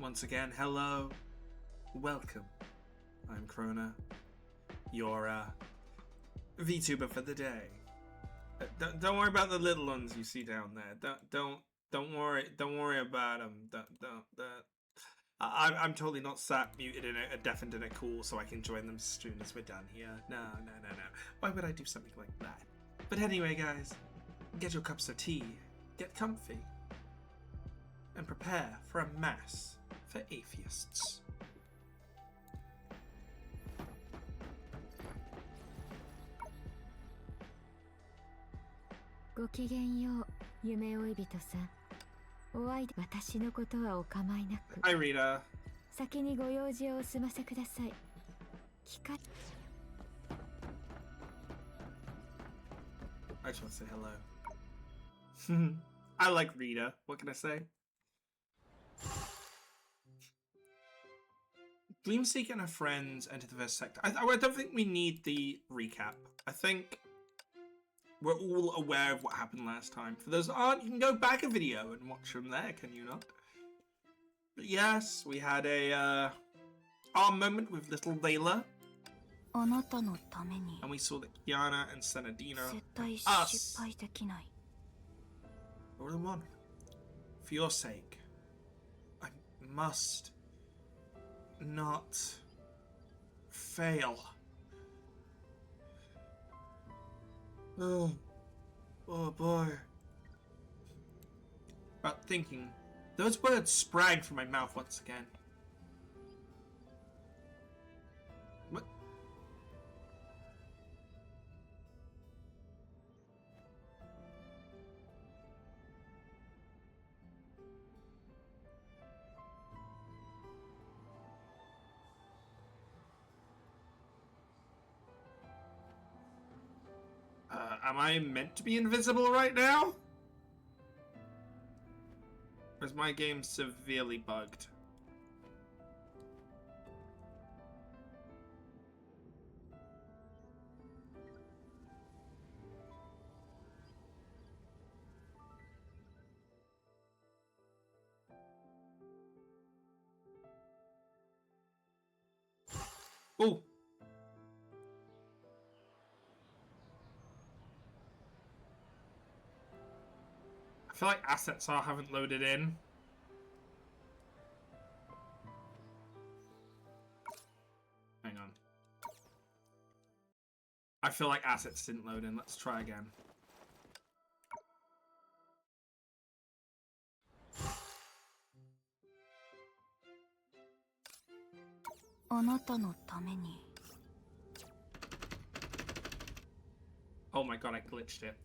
Once again, hello, welcome. I'm Krona, your VTuber for the day. Don't worry about the little ones you see down there. Don't worry about them. I'm totally not sat muted in a deafened in a call so I can join them as soon as we're done here. No. Why would I do something like that? But anyway, guys, get your cups of tea, get comfy, and prepare for a mass for atheists. Hi, Rita. I just want to say hello. I like Rita. What can I say? Dreamseek and her friends enter the first sector. I don't think we need the recap. I think we're all aware of what happened last time. For those that aren't, you can go back a video and watch from there, can you not? But yes, we had a our moment with little Layla. And we saw that Kiana and Senadina, us, we're the one. For your sake, I must not fail. Oh boy. About thinking, those words sprang from my mouth once again. What? Am I meant to be invisible right now? Or is my game severely bugged? Oh! I feel like assets haven't loaded in. Hang on. I feel like assets didn't load in. Let's try again. Oh my god, I glitched it.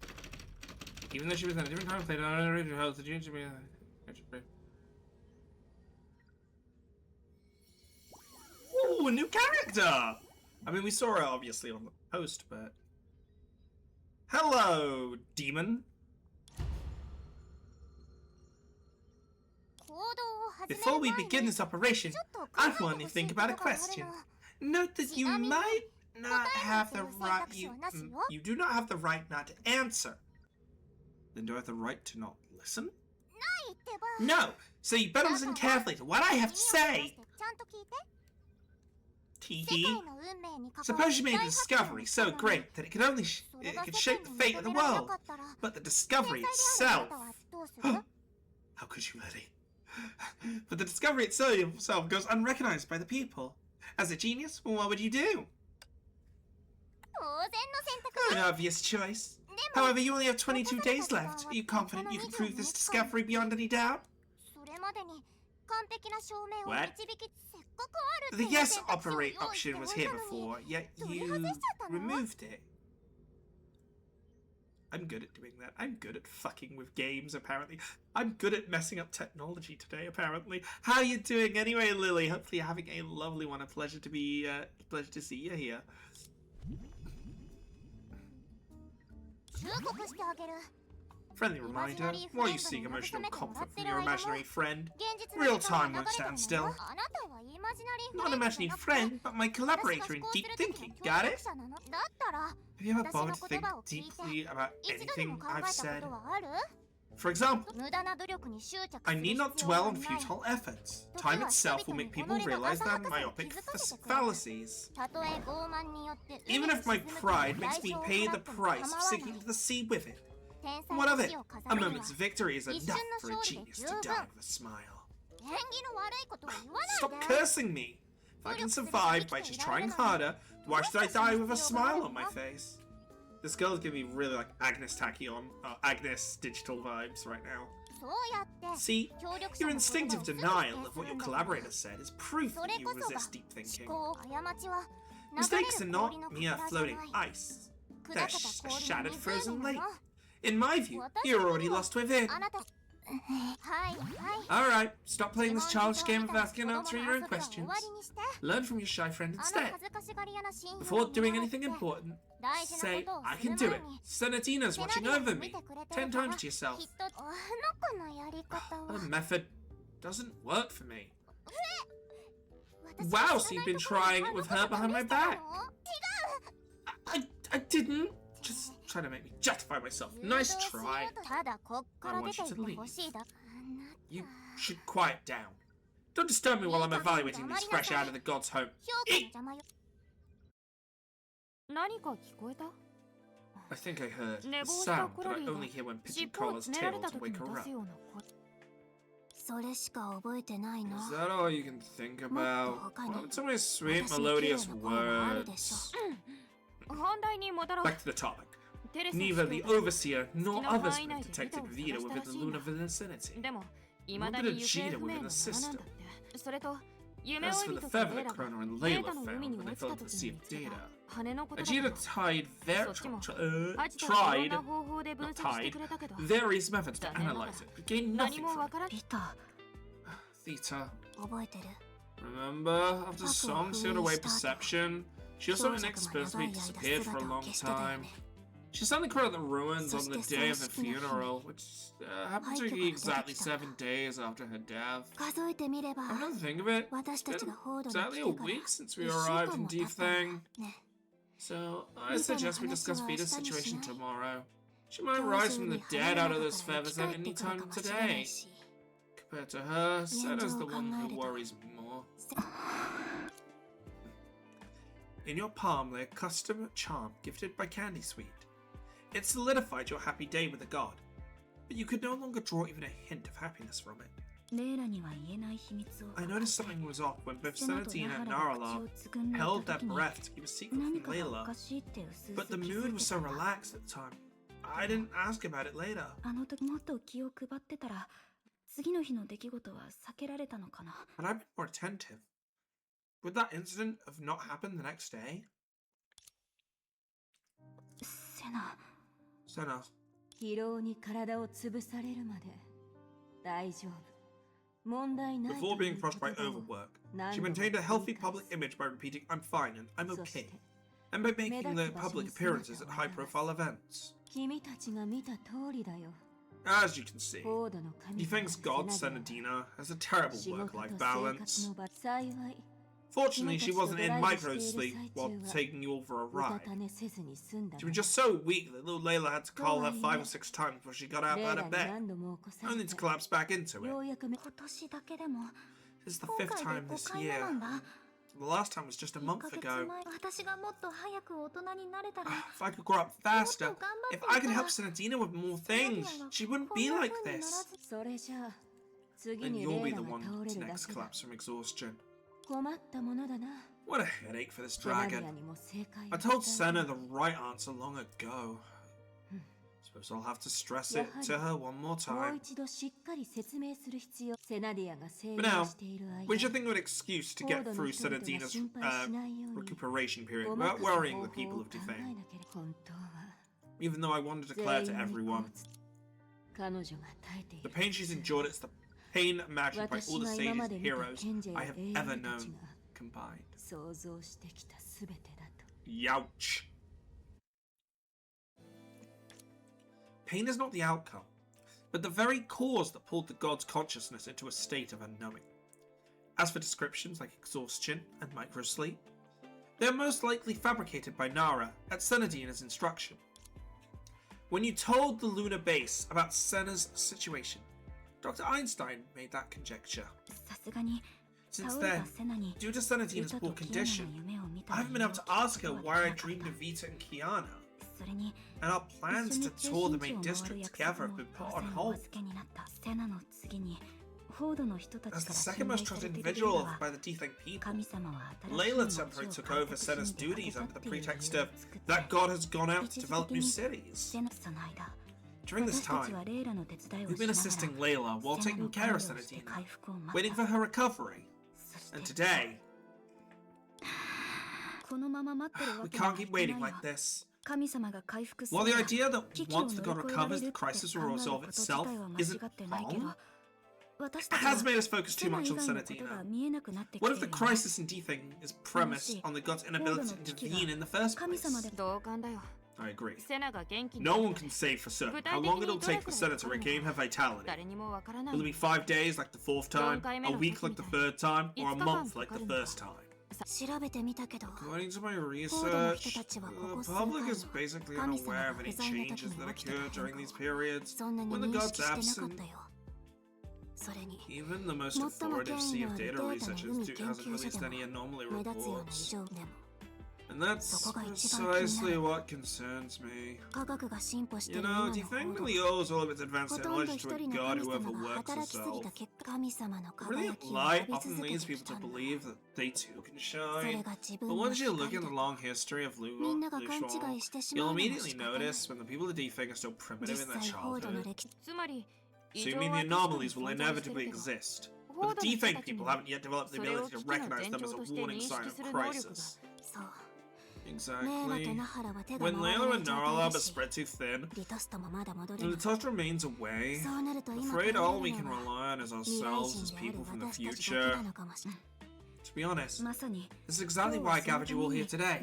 Even though she was in a different time, played on a house, the junior should be. Ooh, a new character! I mean, we saw her obviously on the post, but. Hello, demon! Before we begin this operation, I want to think about a question. Note that you might not have the right. You do not have the right not to answer. Then do I have the right to not listen? No! So you better listen carefully to what I have to say! Teehee. Suppose you made a discovery so great that it could shape the fate of the world. But the discovery itself... How could you, Letty? But the discovery itself goes unrecognized by the people. As a genius, what would you do? An obvious choice. However, you only have 22 days left. Are you confident you can prove this discovery beyond any doubt? What? The yes operate option was here before, yet you removed it. I'm good at doing that. I'm good at fucking with games, apparently. I'm good at messing up technology today, apparently. How are you doing anyway, Lily? Hopefully you're having a lovely one. A pleasure to see you here. Friendly reminder, while you seek emotional comfort from your imaginary friend, real time won't stand still. Not an imaginary friend, but my collaborator in deep thinking, got it? Have you ever bothered to think deeply about anything I've said? For example, I need not dwell on futile efforts. Time itself will make people realize their myopic fallacies. Even if my pride makes me pay the price of sinking into the sea with it. What of it? A moment's victory is enough for a genius to die with a smile. Stop cursing me! If I can survive by just trying harder, why should I die with a smile on my face? This girl is giving me really like Agnes Agnes digital vibes right now. See, your instinctive denial of what your collaborator said is proof that you resist deep thinking. Mistakes are not mere floating ice. They're a shattered frozen lake. In my view, you're already lost within. Alright, stop playing this childish game of asking and answering your own questions. Learn from your shy friend instead. Before doing anything important, say, I can do it. Senatina's watching over me. 10 times to yourself. The method doesn't work for me. Wow, so you've been trying it with her behind my back. I didn't. Just trying to make me justify myself. Nice try. I want you to leave. You should quiet down. Don't disturb me while I'm evaluating these fresh out of the god's home. Eat! I think I heard a sound that I only hear when pigeon collars tail to wake her up. Is that all you can think about? What some of my sweet melodious words? Back to the topic. Neither the Overseer nor others have detected Vita within the lunar vicinity. Nor did Ajita within the system. As for the feather that Chrono and Layla found when they fell into the sea of data, Ajita tried various methods to analyze it, but gained nothing from it. Theta. Remember, after Song sealed away perception, she also inexplicably disappeared for a long time. She suddenly caught at the ruins on the day of her funeral, which happened to be exactly 7 days after her death. Come to think of it, it's been exactly a week since we arrived in Defang. So, I suggest we discuss Vita's situation tomorrow. She might rise from the dead out of those feathers at any time today. Compared to her, Sena's the one who worries me more. In your palm lay a custom charm gifted by Candy Sweet. It solidified your happy day with the god, but you could no longer draw even a hint of happiness from it. I noticed something was off when both Senatina and Narala held their breath to keep a secret from Layla, but the mood was so relaxed at the time. I didn't ask about it later. Had I been more attentive, would that incident have not happened the next day? Senna. Before being crushed by overwork, she maintained a healthy public image by repeating, I'm fine and I'm okay, and by making the public appearances at high-profile events. As you can see, he thanks God Senadina has a terrible work-life balance. Fortunately, she wasn't in micro-sleep while taking you all for a ride. She was just so weak that little Layla had to call her 5 or 6 times before she got out of bed, only to collapse back into it. This is the 5th time this year. The last time was just a month ago. If I could grow up faster, if I could help Senadina with more things, she wouldn't be like this. Then you'll be the one to next collapse from exhaustion. What a headache for this dragon. I told Senna the right answer long ago. Suppose I'll have to stress it to her one more time. But now, we should think of an excuse to get through Senadina's recuperation period without worrying the people of Defang. Even though I wanted to declare to everyone, the pain she's endured is the pain imagined by all the sages and heroes I have ever known combined. Youch. Pain is not the outcome, but the very cause that pulled the god's consciousness into a state of unknowing. As for descriptions like exhaustion and microsleep, they are most likely fabricated by Nara at Senadina's instruction. When you told the lunar base about Senna's situation, Dr. Einstein made that conjecture. Since then, due to Senatina's poor condition, I haven't been able to ask her why I dreamed of Vita and Kiana. And our plans to tour the main district together have been put on hold. As the second most trusted individual by the Dethian people, Layla temporarily took over Senna's duties under the pretext of that god has gone out to develop new cities. During this time, we've been assisting Layla while taking care of Senatina, waiting for her recovery. And today, we can't keep waiting like this. While the idea that once the god recovers, the crisis will resolve itself isn't wrong, it has made us focus too much on Senatina. What if the crisis in Dethian is premised on the god's inability to intervene in the first place? I agree. No one can say for certain how long it'll take for Senna to regain her vitality. Will it be 5 days like the fourth time, a week like the third time, or a month like the first time? According to my research, the public is basically unaware of any changes that occur during these periods when the god's absent. Even the most authoritative Sea of Data Research Institute hasn't released any anomaly reports. And that's precisely what concerds me. You know, do you think really owes all of its advanced knowledge to a god who overworks himself? Brilliant light often leads people to believe that they too can shine. But once you look at the long history of Luxor, you'll immediately notice when the people of Dethian are still primitive in their childhood. So you mean the anomalies will inevitably exist, but the Dethian people haven't yet developed the ability to recognize them as a warning sign of crisis. Exactly. When Layla and Naralab are spread too thin, and the touch remains away, I'm afraid all we can rely on is ourselves as people from the future. To be honest, this is exactly why I gathered you all here today.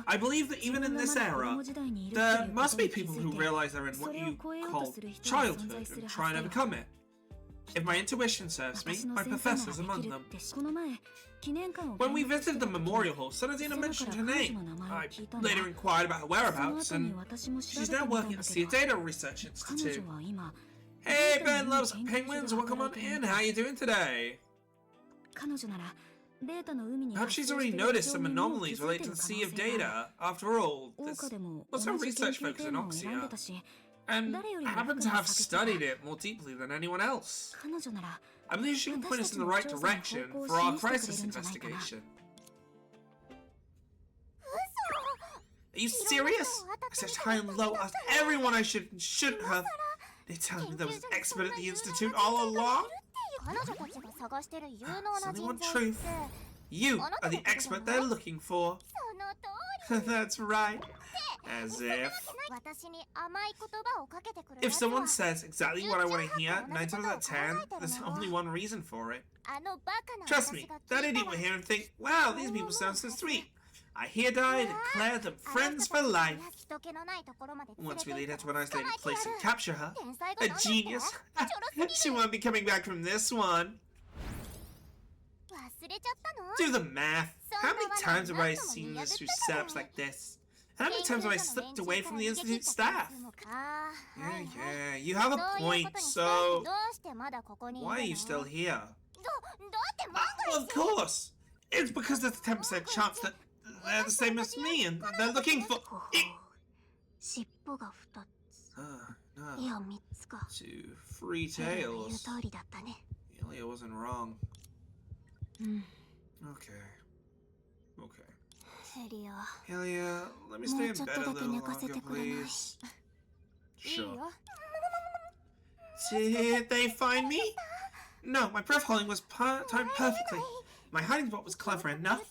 I believe that even in this era, there must be people who realize they're in what you call childhood and try and overcome it. If my intuition serves me, my professor's among them. When we visited the memorial hall, Senatina mentioned her name. I later inquired about her whereabouts, and she's now working at the Sea of Data Research Institute. Hey, Ben loves penguins, welcome on in. How are you doing today? Perhaps she's already noticed some anomalies related to the Sea of Data. After all, this was her research focus in Oxia, and happen to have studied it more deeply than anyone else. I believe she can point us in the right direction for our crisis investigation. Are you serious? I searched high and low, asked everyone I should and shouldn't have. They telling me there was an expert at the Institute all along? It's only one truth. You are the expert they're looking for. That's right. As if someone says exactly what I want to hear, 9 times out of 10, there's only one reason for it. Trust me, that idiot will hear and think, wow, these people sound so sweet. I hereby declare them friends for life. Once we lead her to an isolated place and capture her, a genius, she won't be coming back from this one. Do the math. How many times have I seen this through setups like this? How many times have I slipped away from the Institute staff? Yeah, you have a point, so why are you still here? Oh, of course! It's because there's a 10% chance that they're the same as me and they're looking for... no. 2 free tails. Elia wasn't wrong. Okay. Helia, let me stay in bed a little longer, please. Sure. Did they find me? No, my breath holding was timed perfectly. My hiding spot was clever enough.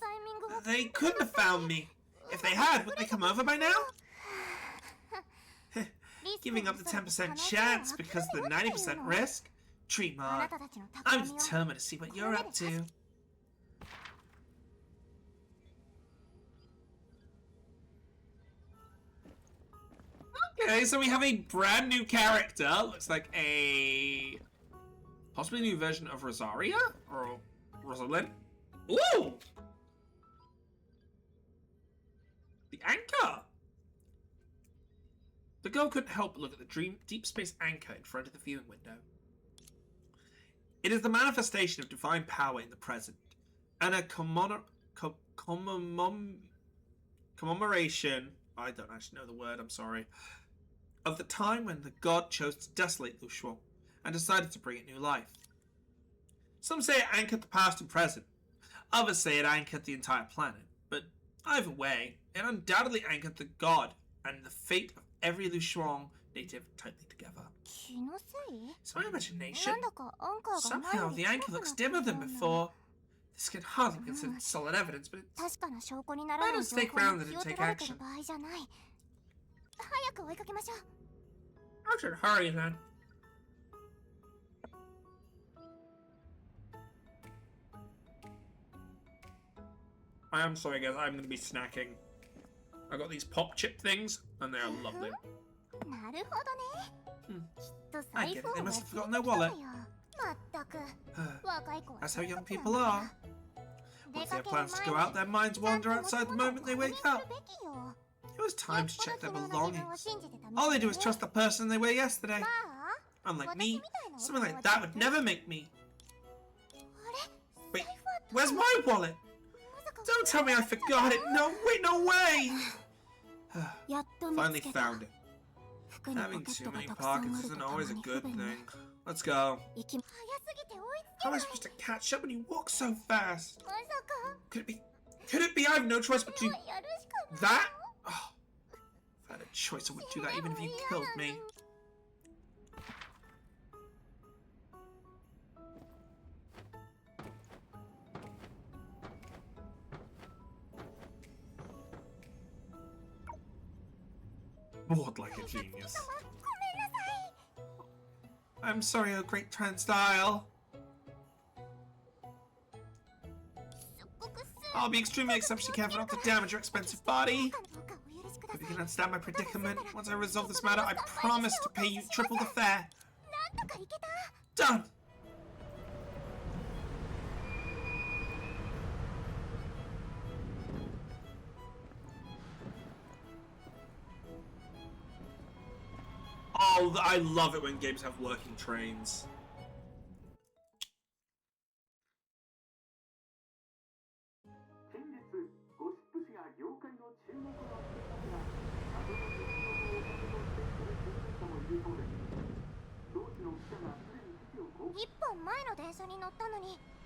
They couldn't have found me. If they had, would they come over by now? Giving up the 10% chance because of the 90% risk? Treatment. I'm determined to see what you're up to. Okay, so we have a brand new character. Looks like a possibly new version of Rosaria or Rosalind. Ooh! The anchor. The girl couldn't help but look at the deep space anchor in front of the viewing window. It is the manifestation of divine power in the present, and a commemoration, I don't actually know the word, I'm sorry, of the time when the god chose to desolate Lu Shuang and decided to bring it new life. Some say it anchored the past and present. Others say it anchored the entire planet. But either way, it undoubtedly anchored the god and the fate of every Lu Shuang native tightly together. It's my imagination. Somehow the anchor looks dimmer than before. This can hardly be considered solid evidence, but it's better to stake around than to take action. I should hurry then. I am sorry guys, I'm going to be snacking. I got these pop chip things, and they are lovely. I get it, they must have forgotten their wallet. That's how young people are. Once they have plans to go out, their minds wander outside the moment they wake up. It was time to check their belongings. All they do is trust the person they were yesterday. Unlike me, something like that would never make me. Wait, where's my wallet? Don't tell me I forgot it. No, wait, no way! Finally found it. Having too many pockets isn't always a good thing. Let's go. How am I supposed to catch up when you walk so fast? Could it be? Could it be I have no choice but to do that? Oh, if I had a choice, I would do that even if you killed me. Bored like a genius. I'm sorry, oh great Transdial. I'll be extremely exceptionally careful not to damage your expensive body. If you can understand my predicament, once I resolve this matter, I promise to pay you triple the fare. Done! Oh, I love it when games have working trains.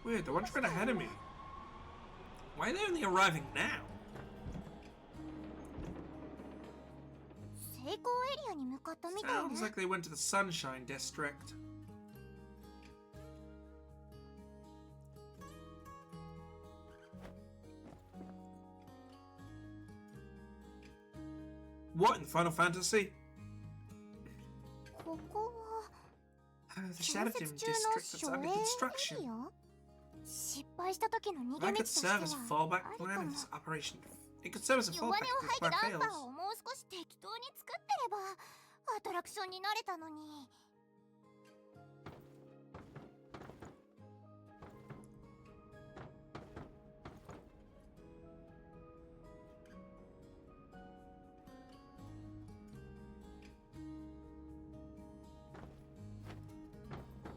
Weird, they're one train ahead of me. Why are they only arriving now? Sounds like they went to the Sunshine District. What in Final Fantasy? The Shadow Dim District that's under construction. That could serve as a fallback plan if this operation. It could serve as a fallback if this plan fails.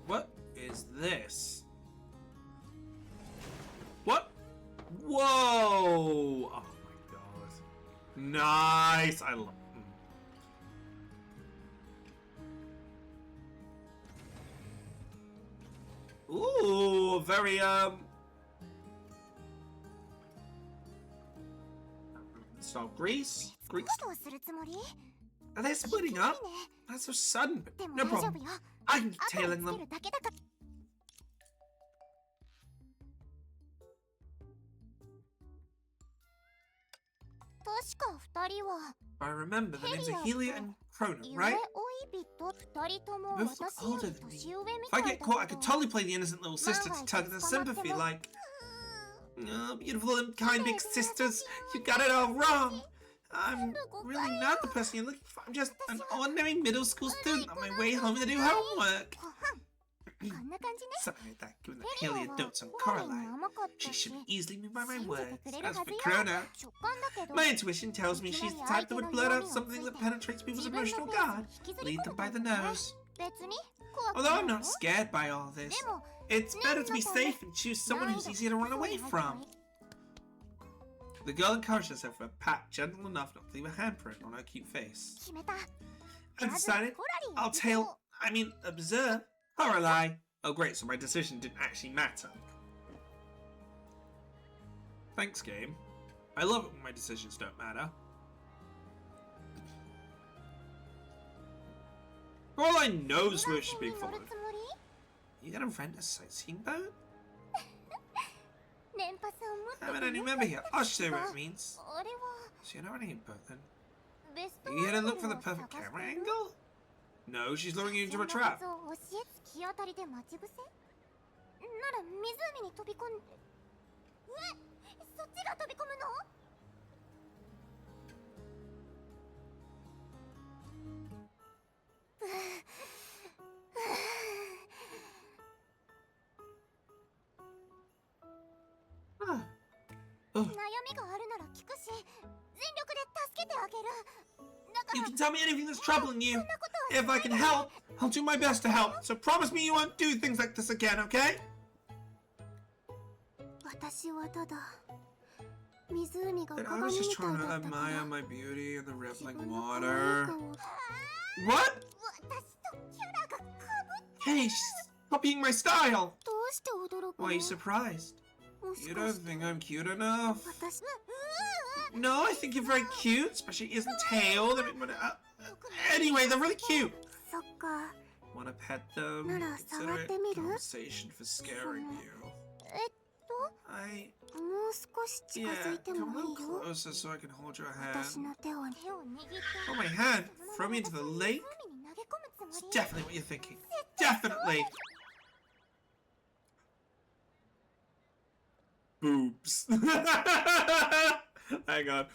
What is this? What? Whoa! Oh my god. Nice! I love Ooh, very, So, Greece? Greeks? Are they splitting up? That's so sudden, but no problem. I can keep tailing them. I remember the names are Helia and Chrono, right? Both look older than me. If I get caught, I could totally play the innocent little sister to tug their sympathy like... Oh, beautiful and kind big sisters, you got it all wrong. I'm really not the person you're looking for. I'm just an ordinary middle school student on my way home to do homework. Something like that, given that Hylia dotes on Coraline. She should be easily moved by my words. As for Crona, my intuition tells me she's the type that would blurt out something that penetrates people's emotional guard, lead them by the nose. Although I'm not scared by all this, it's better to be safe and choose someone who's easier to run away from. The girl encouraged herself with a pat gentle enough not to leave a handprint on her cute face. I've decided I'll observe Coraline. Oh great, so my decision didn't actually matter. Thanks, game. I love it when my decisions don't matter. Coraline knows where she's being followed. You gonna rent a sightseeing boat? I'm a new member here. I'll show you what it means. So you're not running a boat then? Are you here to look for the perfect camera angle? No, she's luring you into a trap. You can tell me anything that's troubling you. If I can help, I'll do my best to help. So promise me you won't do things like this again, okay? But I was just trying to admire my beauty in the rippling water. What? Hey, she's copying my style. Why are you surprised? You don't think I'm cute enough? No, I think you're very cute, especially isn't tailed. Anyway, they're really cute. Wanna pet them? Consider it compensation for scaring you. Yeah, come a little closer so I can hold your hand. Hold my hand? Throw me into the lake? It's definitely what you're thinking. Definitely! Boobs. Hang on.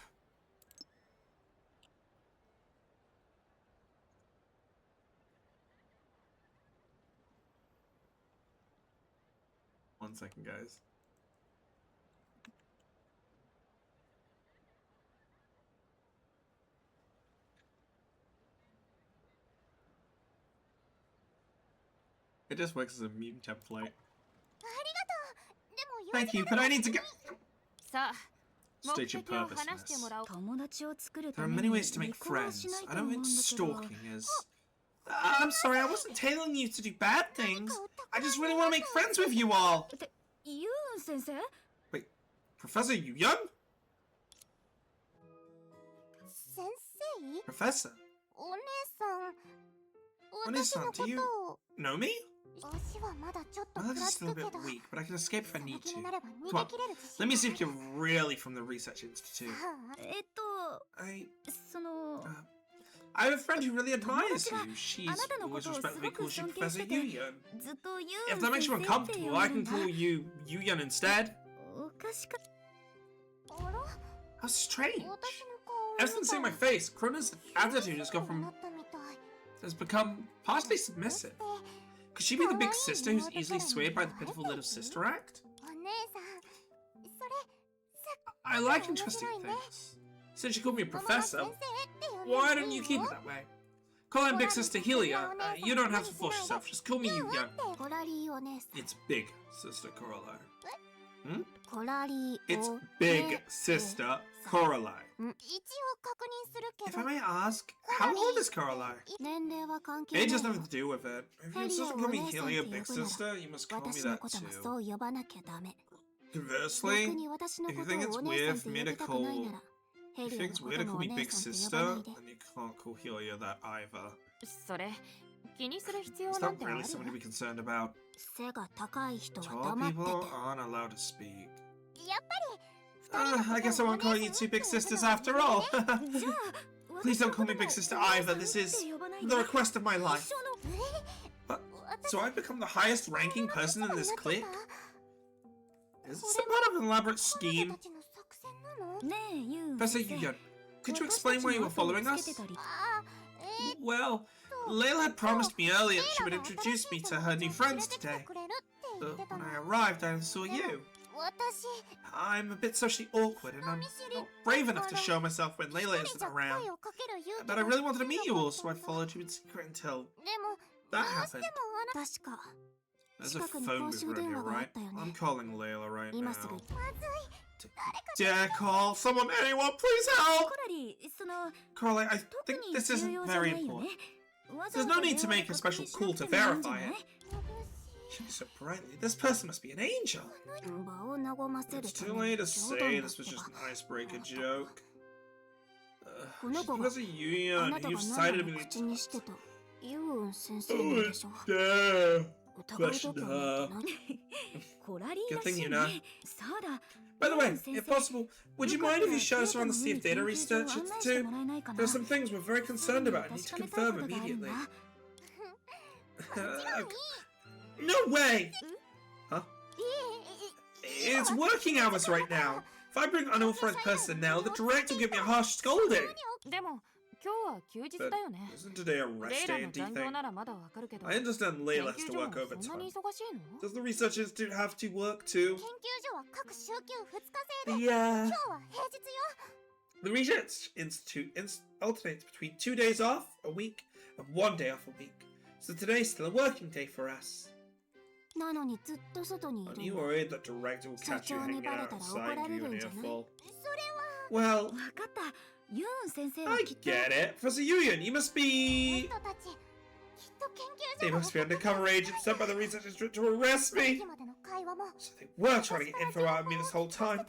One second, guys. It just works as a meme template. Thank you, but I need to get... State your purpose in this. There are many ways to make friends. I don't think stalking is... I'm sorry, I wasn't tailing you to do bad things. I just really want to make friends with you all. Wait, Professor Yu-Yun? Professor? One-san, do you know me? My leg is still a bit weak, but I can escape if I need to. Come on, let me see if you're really from the Research Institute. I have a friend who really admires you. She's always respectfully calls you Professor Yu-Yun. If that makes you uncomfortable, I can call you Yu-Yun instead. How strange. Ever since seeing my face, Krona's attitude has become partially submissive. Could she be the big sister who's easily swayed by the pitiful little sister act? I like interesting things. Since you called me a professor, why don't you keep it that way? Call I'm Big Sister Hylia. You don't have to force yourself, just call me Yu-Yun. It's Big Sister Coraline. It's Big Sister Coraline. If I may ask, how old is Coraline? Age has nothing to do with it. If you insist on calling me Hylia Big Sister, you must call me that too. Conversely, if you think it's weird for me to call... If you think it's weird to call me Big Sister, then you can't call Hylia that either. Is that really something to be concerned about? Tall people aren't allowed to speak. I guess I won't call you two Big Sisters after all. Please don't call me Big Sister either. This is the request of my life. But, so I've become the highest ranking person in this clique? Is this some kind of an elaborate scheme? Professor Yu-Yun, could you explain why you were following us? Well, Layla had promised me earlier that she would introduce me to her new friends today. But when I arrived, I saw you. I'm a bit socially awkward, and I'm not brave enough to show myself when Layla isn't around. But I really wanted to meet you all, so I followed you in secret until that happened. There's a phone booth around here, right? I'm calling Layla right now. Dare call someone, anyone, please help! Coralie, I think this isn't very important. There's no need to make a special call to verify it. She's so brightly. This person must be an angel. It's too late to say this was just an icebreaker joke. She's because of Yuyan, and you've cited me. Oh, dare. Question her. Good thing you know. By the way, if possible, would you mind if you show us around the Sea of Data Research Institute? There are some things we're very concerned about and need to confirm immediately. No way! Huh? It's working hours right now. If I bring unauthorized personnel, the director will give me a harsh scolding. But isn't today a rest day and thing? I understand Layla has to work overtime. Does the Research Institute have to work too? The Research Institute alternates between 2 days off a week and 1 day off a week. So today's still a working day for us. Aren't you worried that director will catch you hanging out outside and give you an earful? Well, I get it. Professor Yuyan, you must be... They must be undercover agents sent by the Research Institute to arrest me. So they were trying to get info out of me this whole time.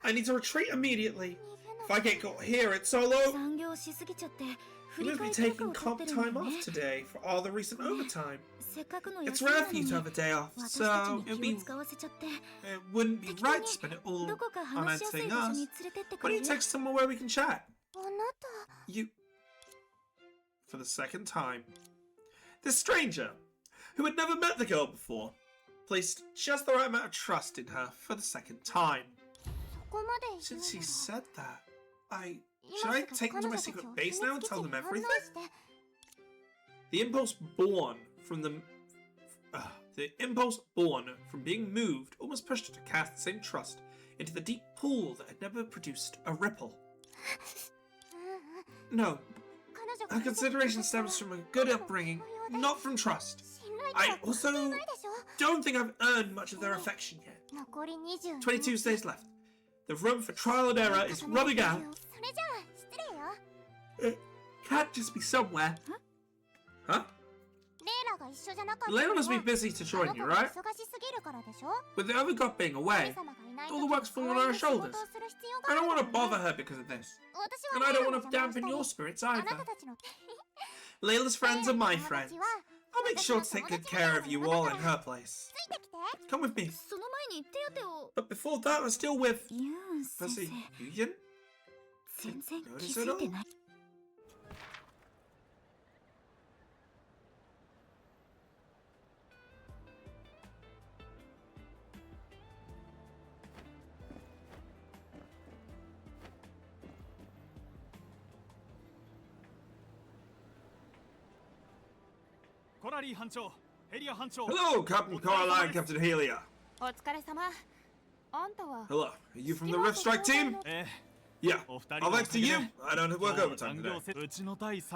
I need to retreat immediately. If I get caught here, it's all over. You must be taking comp time off today for all the recent overtime. It's rare for you to have a day off, so it wouldn't be right to spend it all on entertaining us. Why don't you text someone where we can chat? You... For the second time. This stranger, who had never met the girl before, placed just the right amount of trust in her for the second time. Since she said that, should I take them to my secret base now and tell them everything? The impulse born from being moved almost pushed her to cast the same trust into the deep pool that had never produced a ripple. No, her consideration stems from a good upbringing, not from trust. I also don't think I've earned much of their affection yet. 22 days left. The room for trial and error is running out. It can't just be somewhere. Huh? Layla must be busy to join you, right? With the other god being away, all the work's falling on her shoulders. I don't want to bother her because of this. And I don't want to dampen your spirits either. Layla's friends are my friends. I'll make sure to take good care of you all in her place. Come with me. But before that, I'm still with... Professor Yuyan? Notice it all? Hello, Captain Coralie and Captain Helia. Hello, are you from the Rift Strike team? Yeah, all thanks to you, I don't have work overtime today.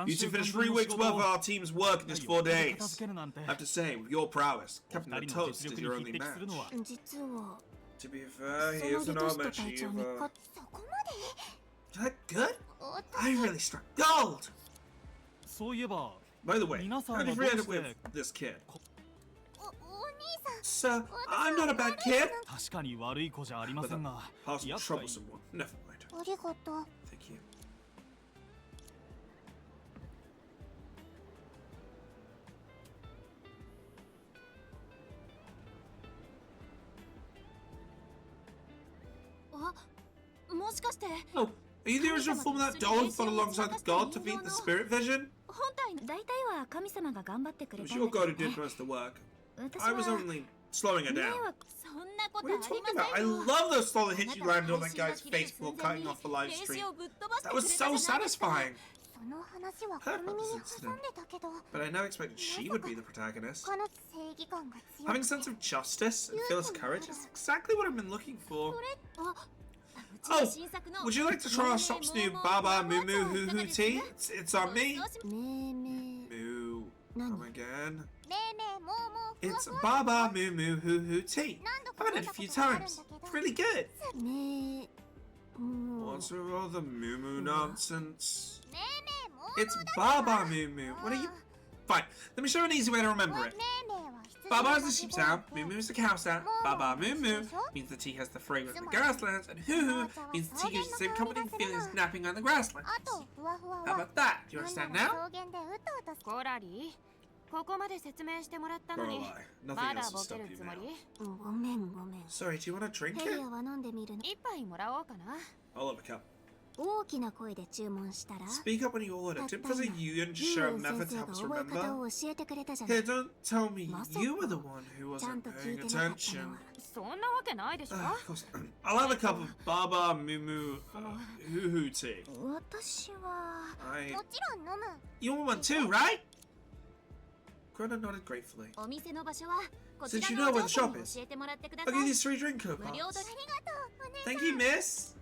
You two finished 3 weeks worth of our team's work in just 4 days. I have to say, with your prowess, Captain the Toast is your only match. To be fair, he is an overachiever. Is that good? I really struck gold! By the way, how did you end up with this kid? Sir, I'm not a bad kid. But a possible troublesome one. Never mind. Thank you. Oh, are you the original form of that doll who fought alongside the god to defeat the spirit vision? It was your god who did most of the work. I was only slowing her down. What are you talking about? I love those solid hits you landed on that guy's face before cutting off the live stream. That was so satisfying. heard about this incident, but I never expected she would be the protagonist. Having a sense of justice and fearless courage is exactly what I've been looking for. Oh, would you like to try our shop's new Baba Moo Moo Hoo Hoo tea? It's on me. Moo. Come again. It's Baba Moo Moo Hoo Hoo tea. I've had it a few times. It's really good. What's with all the Moo Moo nonsense? It's Baba Moo Moo. What are you? Fine. Let me show you an easy way to remember it. Baba is the sheep sound, Moo Moo is the cow sound. Baba Moo Moo means the tea has the fragrance of the grasslands, and Hoo Hoo means the tea gives the same comforting feeling as napping on the grasslands. How about that? Do you understand now? Nothing else will stop you now. Sorry, do you want a drink? I'll have a cup. Speak up when you order. Didn't Professor Yuyan just share a method to help us remember? Hey, don't tell me you were the one who wasn't paying attention. Of course. I'll have a cup of Baba Moo Moo Hoo Hoo tea. You want one too, right? Greta nodded gratefully. Since you know where the shop is, I'll give you these 3 drink coupons. Thank you, miss.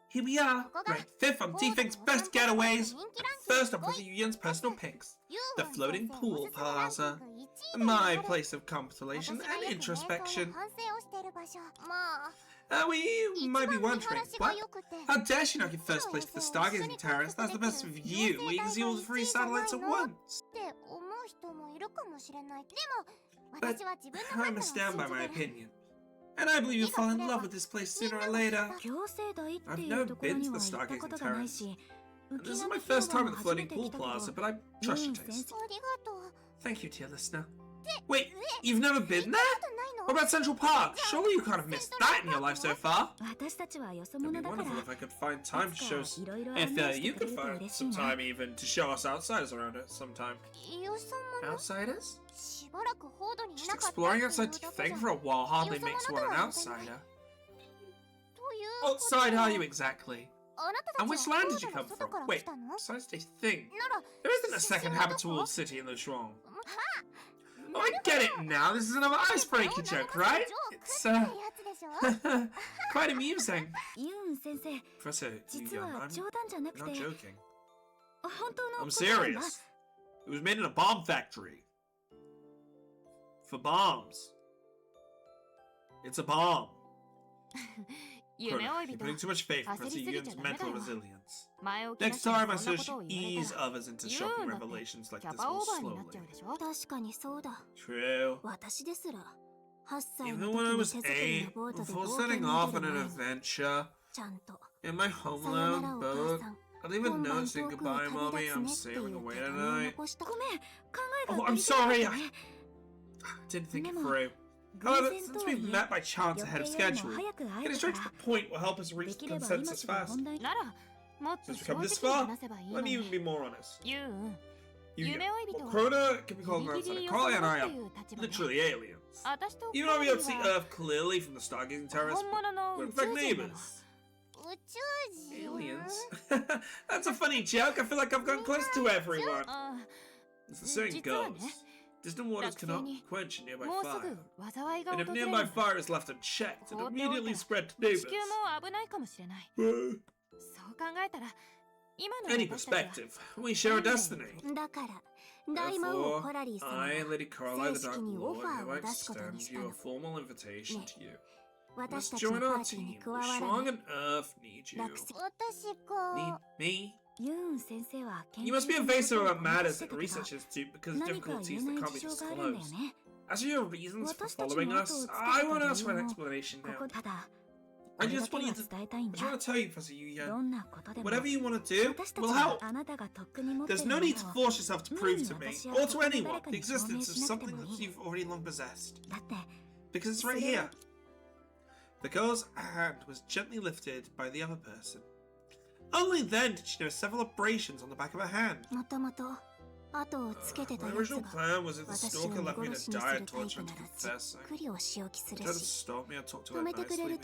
Here we are, ranked 5th on T-Think's best getaways. First up was Yuyan's personal picks, the floating pool plaza, my place of contemplation and introspection. We might be wondering, what? How dare she not give first place to the stargazing terrace? That's the best view, where you can see all the 3 satellites at once. But I must stand by my opinion. And I believe you'll fall in love with this place sooner or later. I've never been to the stargazing terrace. And this is my first time at the floating pool plaza, but I trust your taste. Thank you, dear listener. Wait, you've never been there? What about Central Park? Surely you can't have missed that in your life so far. It'd be wonderful if I could find time to show us. If you could find some time even to show us outsiders around it sometime. Outsiders? Just exploring outside T-Think for a while hardly makes one an outsider. What side are you exactly? And which land did you come from? Wait, besides T-Think, there isn't a second habitable city in the Shuang. Oh, I get it now. This is another icebreaker joke, right? It's, quite amusing. Professor Yuyan, I'm not joking. I'm serious. It was made in a bomb factory. For bombs. It's a bomb. You're putting too much faith in Professor Yuyan's mental resilience. Next time I suggest you ease others into shocking revelations like this more slowly. True. Even when I was 8, before setting off on an adventure, in my homeland boat, I leave a note saying goodbye, Mommy, I'm sailing away tonight. Oh, I'm sorry, I didn't think it through. However, since we've met by chance ahead of schedule, getting straight to the point will help us reach the consensus fast. Since we've come this far, let me even be more honest. Crota can be called an outsider. Carly and I are literally aliens. Even though we don't see Earth clearly from the stargazing terrace, we're in fact neighbors. Aliens? That's a funny joke. I feel like I've gotten close to everyone. As the saying goes, distant waters cannot quench a nearby fire. And if nearby fire is left unchecked, it immediately spread to neighbors. Any perspective, we share a destiny. Therefore, I and Lady Carly, the Dark Lord, hereby extend you a formal invitation to you. You must join our team. Shuang and Earth need you. Need me? You must be evasive about matters at the Research Institute because of difficulties that can't be disclosed. As for your reasons for following us, I won't ask for an explanation now. I just want to tell you, Professor Yuyan, whatever you want to do will help. There's no need to force yourself to prove to me, or to anyone, the existence of something that you've already long possessed. Because it's right here. The girl's hand was gently lifted by the other person. Only then did she notice several abrasions on the back of her hand. My original plan was if the stalker left me to die, I'd torture him to confess. He tried to stop me, I talked to her nicely,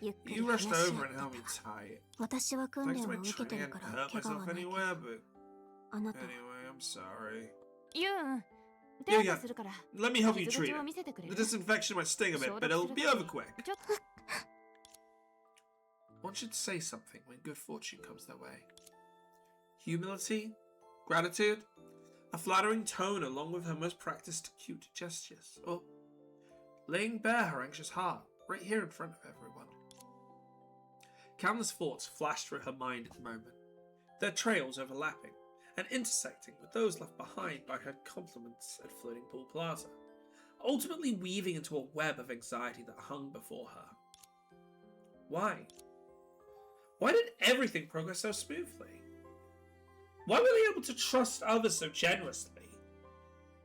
but you rushed over and held me tight. Thanks to my training, I didn't hurt myself anywhere, but... Anyway, I'm sorry. Yeah, let me help you treat it. The disinfection might sting a bit, but it'll be over quick. One should say something when good fortune comes their way. Humility, gratitude, a flattering tone along with her most practiced cute gestures, or laying bare her anxious heart right here in front of everyone. Countless thoughts flashed through her mind at the moment, their trails overlapping and intersecting with those left behind by her compliments at Floating Pool Plaza, ultimately weaving into a web of anxiety that hung before her. Why? Why did everything progress so smoothly? Why were they able to trust others so generously?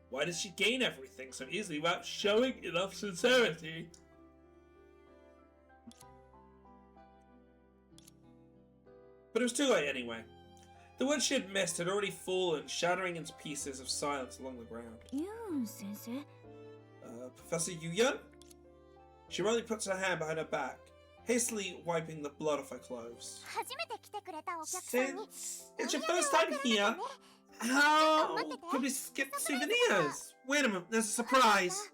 Why did she gain everything so easily without showing enough sincerity? But it was too late anyway. The one she had missed had already fallen, shattering into pieces of silence along the ground. Professor Yu-Yun? She rightly puts her hand behind her back, hastily wiping the blood off her clothes. Since it's your first time here, how could we skip souvenirs? Wait a minute, there's a surprise.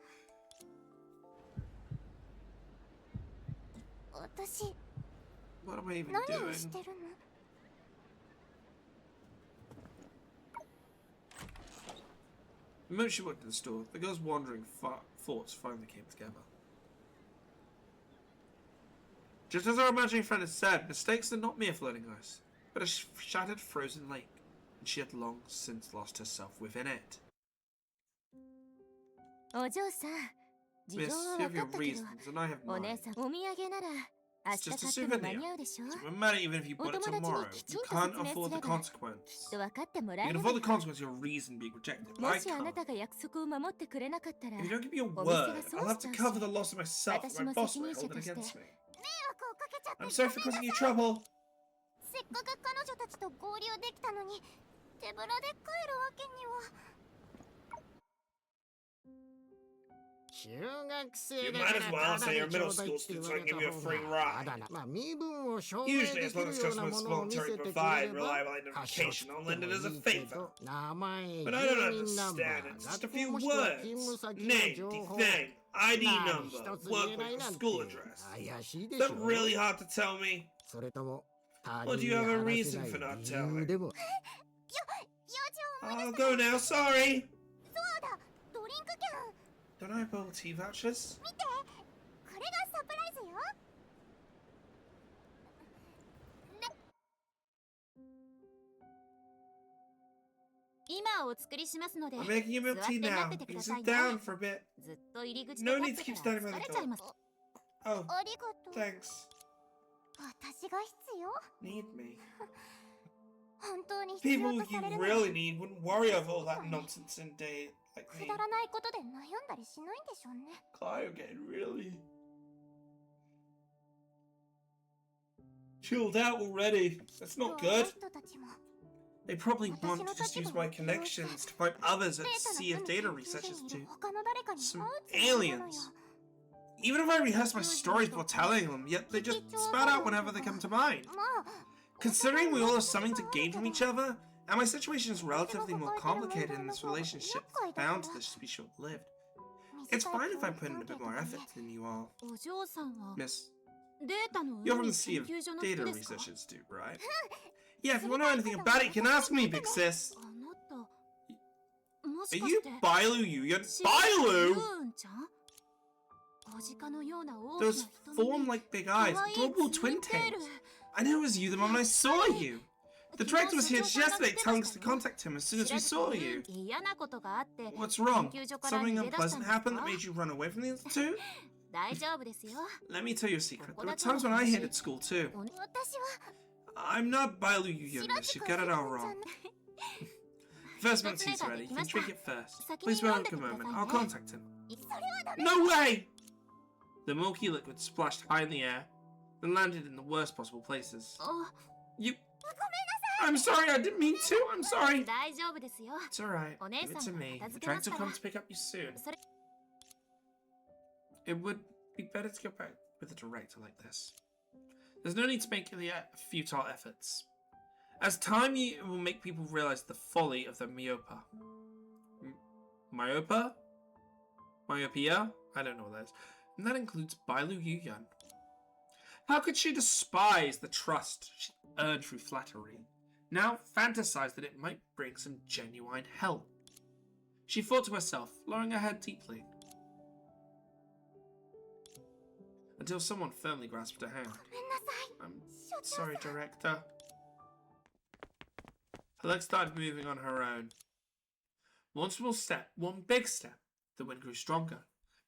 What am I even doing? The moment she walked in the store, the girl's wandering thoughts finally came together. Just as our imaginary friend had said, mistakes are not mere floating ice, but a shattered frozen lake, and she had long since lost herself within it. Miss, you have your reasons, and I have mine. It's just a souvenir. So it won't matter even if you bought it tomorrow. You can't afford the consequence. You can afford the consequence of your reason being rejected, but I can't. If you don't give me your word, I'll have to cover the loss of myself and my boss might hold it against me. I'm sorry for causing you trouble. You might as well say you're a middle school student so I can give you a free ride. Usually, as long as customers voluntarily provide reliable identification, I'll lend it as a favor. But I don't understand. It's just a few words. Name, thing, ID number, workplace, school address. Is that really hard to tell me? Or do you have a reason for not telling? I'll go now, sorry! Don't I have bubble tea vouchers? I'm making you milk tea now. You can sit down for a bit. No need to keep standing by the door. Oh, thanks. Need me? People you really need wouldn't worry over all that nonsense in day like me. Clio getting really chilled out already. That's not good. They probably want to just use my connections to find others at Sea of Data researchers to some aliens. Even if I rehearse my stories before telling them, yet they just spout out whenever they come to mind. Considering we all have something to gain from each other, and my situation is relatively more complicated in this relationship, it's bound to just be short-lived. It's fine if I put in a bit more effort than you all. Miss, you're from the Sea of Data researchers too, right? Yeah, if you want to know anything about it, you can ask me, big sis. Are you Bailu Yu-Yun? Bailu? Those form like big eyes, adorable twin tails. I knew it was you the moment I saw you. The director was here just yesterday telling us to contact him as soon as we saw you. What's wrong? Something unpleasant happened that made you run away from the Institute? Let me tell you a secret. There were times when I hid at school too. I'm not Bailu Yu-Yun, miss. You've got it all wrong. First milk tea's ready. You can drink it first. Please wait a moment. I'll contact him. No way! The milky liquid splashed high in the air, then landed in the worst possible places. You... I'm sorry, I didn't mean to. I'm sorry. 大丈夫ですよ。 It's alright. お姉 Give さ it ん to が me. 片 The 付けま trains す will から come to pick up you soon. それ It would be better to go back with a director like this. There's no need to make futile efforts. As time will make people realize the folly of their myopia. Myopia? I don't know what that is. And that includes Bailu Yuyan. How could she despise the trust she earned through flattery? Now fantasize that it might bring some genuine help. She thought to herself, lowering her head deeply. Until someone firmly grasped her hand. I'm sorry, director. Her legs started moving on her own. One small step, one big step. The wind grew stronger.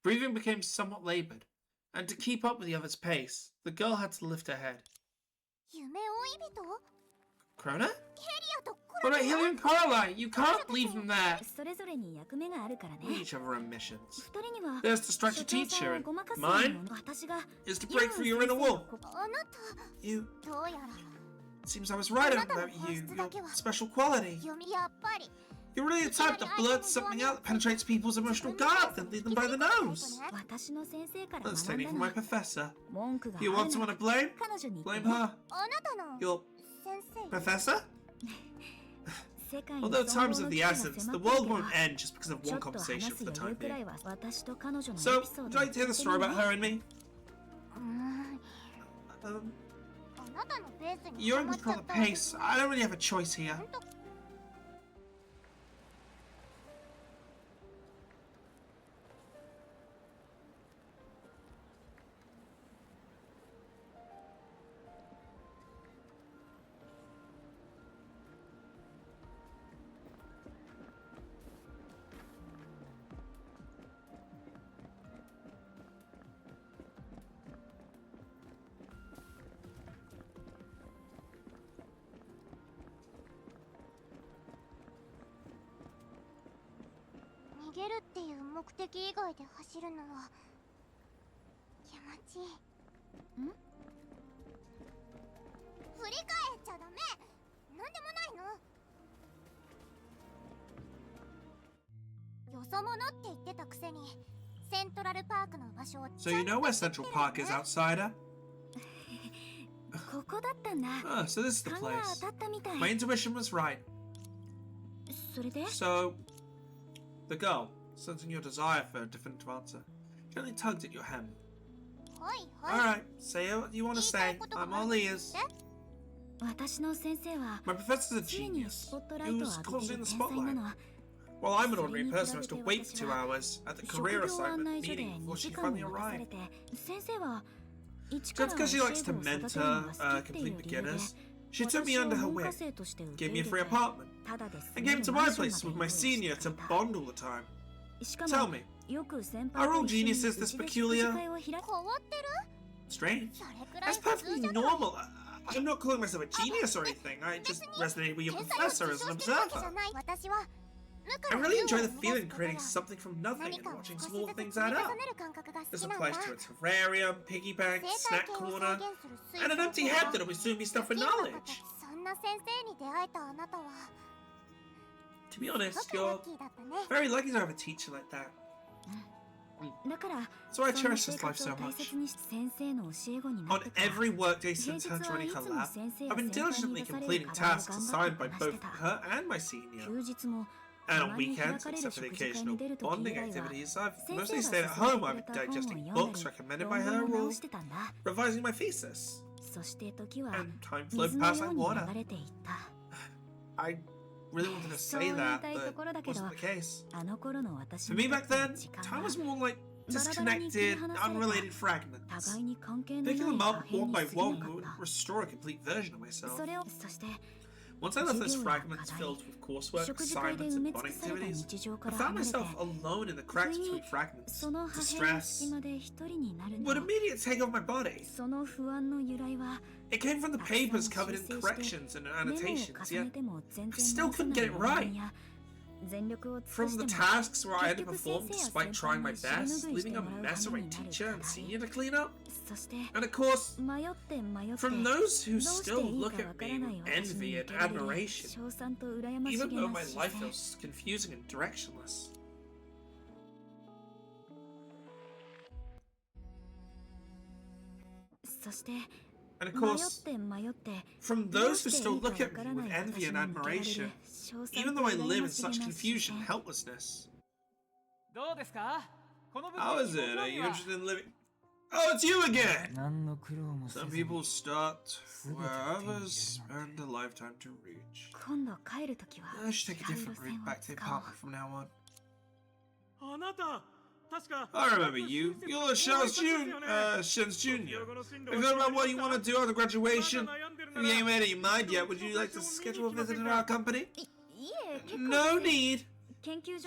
Breathing became somewhat laboured, and to keep up with the other's pace, the girl had to lift her head. Krona? What about Hilly and Coraline? You can't leave them there. それぞれに役目があるからね We each have our own missions. 二人には There's to strike your 所長 teacher, さんを and ごまかす mine の私が is to break through your inner wall. あなた You. どうやら It seems I was right about you. Your special quality. やっぱり You're really the type that blurts something out that penetrates people's emotional guard and lead them by the nose. 私の先生から That's 学ん taking だ from の my professor. 文句が If you あ want る someone な to blame, 彼女に言 blame ってね her. あなたの Your 先生 professor? 世界に Although 存亡 time's の of 危 the 機が essence, 迫 the ってる world けど won't end just because of ちょ one っと conversation 話 for す the 余裕 time くら being. いは私と彼女のエ So, ピソー would ド you like to hear the story about her and me? あなたのペースに You're は in まっちゃ control っ of た the pace. I don't really have a choice here. 本当 逃げるっていう目的以外で走るのは気持ちいい。ん？振り返っちゃダメ。なんでもないの？よそ者って言ってたくせにセントラルパークの場所を So you know where Central Park is, outsider? ここだったんだ。 Oh, so this is the 勘が place. 当たったみたい。 My intuition was right. それで？ So, the girl, sensing your desire for a definitive answer, gently tugged at your hem. はいはい。 Alright, say what you want to say. I'm all ears. 私の先生は My professor's a 常に genius スポットライトを who's 浴びて causing いる the 天才な spotlight. のは While I'm an ordinary person who has to wait for 2 hours at the 職 career 業案 assignment 内所で meeting 2 before 時 she 間も finally 任され arrived. て先生は一から Just 教 because she え likes 子 to を育てるの mentor が好きっていう complete 理由で beginners, she took me 私を under her 文科 wing, 生として受け gave 入 me a れ free て apartment, ただで and 住め came る to マ my ンション place ま with で my 用意して senior く to れた bond all the time. しか Tell も me, よく先 are 輩 all と一緒に geniuses う this ちで食 peculiar? 事会を開く変わってる Strange. それくらい That's 普通 perfectly じゃない normal. I'm not calling myself a genius or anything. I just resonated with your 天才を professor 自 as 称 an してるわけじゃ observer. ない私は I really enjoy the feeling of creating something from nothing and watching small things add up. This applies to a terrarium, piggy bank, snack corner, and an empty head that'll soon be stuffed with knowledge. そんな先生に出会えたあなたは To be honest, すごくラ you're ッキーだったね very lucky to have a teacher like that. だから So I そんな cherish 生 this life 活 so を大 much. 切にし先生の教え子になっ On てから every workday 平 since 日はい entering つ her も lab, 先生 I've や been 先輩 diligently に出され completing る課題を tasks 頑 assigned 張 by ってこなして both た her and my senior. 休日も And た on まに開 weekends, かれる except for the 食事会 occasional に出る時 bonding 以外は activities, I've 先 mostly 生 stayed が at 勧め home. てく I've れ been た本を digesting 読んだ books り recommended 論 by 文 her を or 直してたんだ revising my thesis. そして時は And time flowed 水の past よ like うに water. 流れていった I really wanted to そう say 言い that, たいと but ころだ it けど wasn't the case. あの頃の私 For に me とっ back ての then, 時間 time は was more like バラバラに切り disconnected, 離された unrelated fragments. 互いに関係のない Picking them 破 up 片 one に by 過ぎな one かっ would た restore a complete version of myself. それをそして Once I left those 授業や fragments 課題 filled with coursework, 食事会で assignments, 埋め and 尽 bonding くされた activities, 日常か I ら found 離れて myself alone in the 不 cracks 意 between に fragments. その The 破片の stress 隙間で一人になるんだ would immediately take over my body. その不安の由来は It came from the たくさん papers covered in 修正して corrections and メモを annotations, 重ね yet ても全 I 然 still 直せ couldn't な get い it 論 right. 文や From the tasks where I had to perform despite trying my best, leaving a mess for my teacher and senior to clean up. And of course, from those who still look at me with envy and admiration, even though my life feels confusing and directionless. And of course, from those who still look at me with envy and admiration, even though I live in such confusion and helplessness. How is it? Are you interested in living? Oh, it's you again! Some people start where others spend a lifetime to reach. I should take a different route back to the apartment from now on. I remember you. You're Shen's Junior. Have you thought about what you want to do after graduation? If you ain't made up your mind yet, would you like to schedule a visit in our company? No need.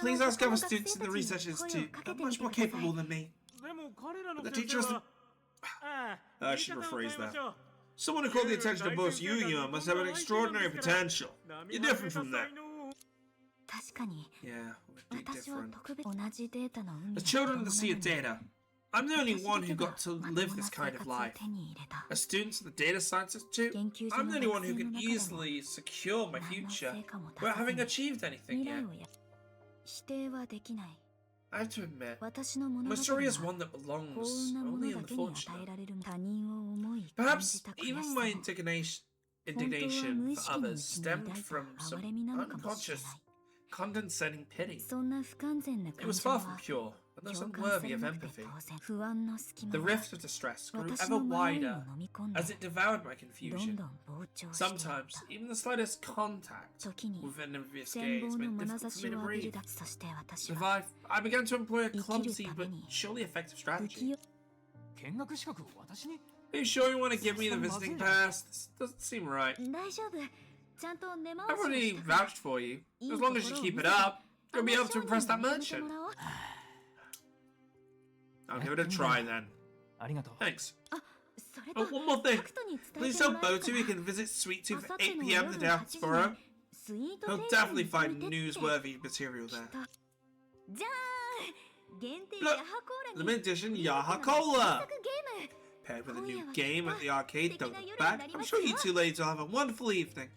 Please ask other students in the research institute. They're much more capable than me. But the teacher is I should rephrase that. Someone who called the attention of both Yu must have an extraordinary potential. You're different from them. Yeah, we're different. As children of the Sea of Data, I'm the only one who got to live this kind of life. As students of the Data Science Institute, I'm the only one who can easily secure my future without having achieved anything yet. I have to admit, my story is one that belongs only in the fortunate. Perhaps even my indignation for others stemmed from some unconscious, condescending pity. It was far from pure, and thus unworthy of empathy. The rift of distress grew ever wider as it devoured my confusion. Sometimes, even the slightest contact with an envious gaze made it difficult for me to breathe. To survive, I began to employ a clumsy but surely effective strategy. Are you sure you want to give me the visiting pass? This doesn't seem right. I've already vouched for you. As long as you keep it up, you'll be able to impress that merchant. I'll give it a try then. Thanks. Oh, one more thing. Please tell Botu he can visit Sweet Tooth at 8 PM the day after tomorrow. He'll definitely find newsworthy material there. Look! Limited edition Yaha Cola! Paired with a new game at the arcade, don't look back. I'm sure you two ladies will have a wonderful evening.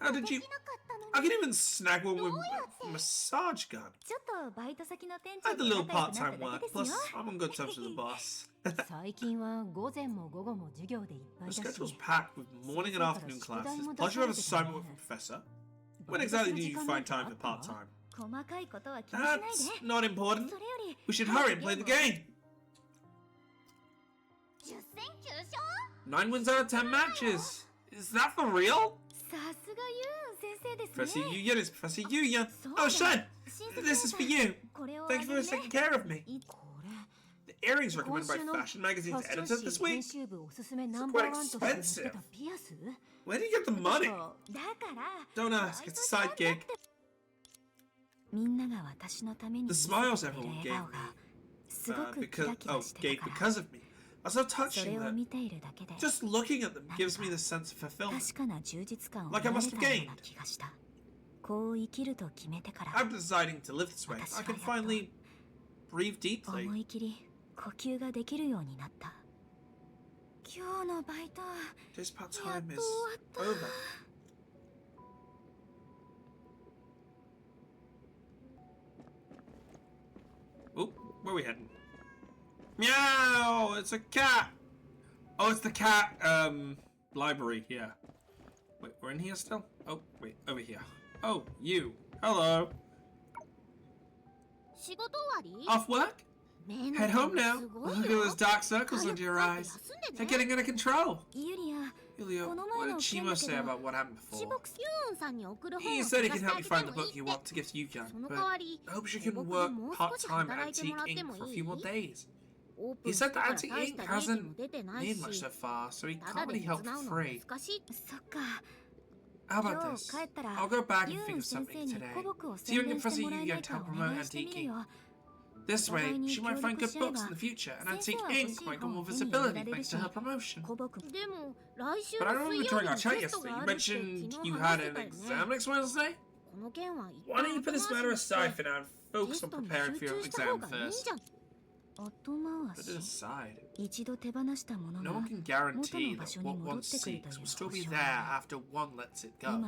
How did you... I can even snag one with a massage gun. I had a little part-time work, plus I'm on good terms with the boss. The schedule's packed with morning and afternoon classes, plus you have an assignment with a professor. When exactly do you find time for part-time? That's not important. We should hurry and play the game. 9 wins out of 10 matches. Is that for real? Professor Yuya is Professor Yuya. Oh, Shen! This is for you. Thank you for taking care of me. The earrings recommended by Fashion Magazine's editor this week. It's quite expensive. Where do you get the money? Don't ask, it's a side gig. The smiles everyone gave me, because of me, are so touching that just looking at them gives me the sense of fulfillment, like I must have gained. I'm deciding to live this way. I can finally breathe deeply. This part-time is over. Oop, where are we heading? Meow! It's a cat! Oh, it's the cat, library, yeah. Wait, we're in here still? Oh, wait, over here. Oh, you. Hello. Off work? Head home now. Look at those dark circles under your eyes. They're getting out of control. Yulia, what did Shimo say about what happened before? He said he can help you find the book you want to give to Yuki, but I hope she can work part-time at Antique Ink for a few more days. He said that Antique Ink hasn't made much so far, so he can't really help for free. How about this? I'll go back and think of something today. See if I can Professor Yu-Gi-Oh to help promote Antique Ink. This way, she might find good books in the future, and Antique Ink might get more visibility thanks to her promotion. But I remember during our chat yesterday, you mentioned you had an exam next Wednesday? Why don't you put this matter aside for now and focus on preparing for your exam first? Put it aside. No one can guarantee that what one seeks will still be there after one lets it go.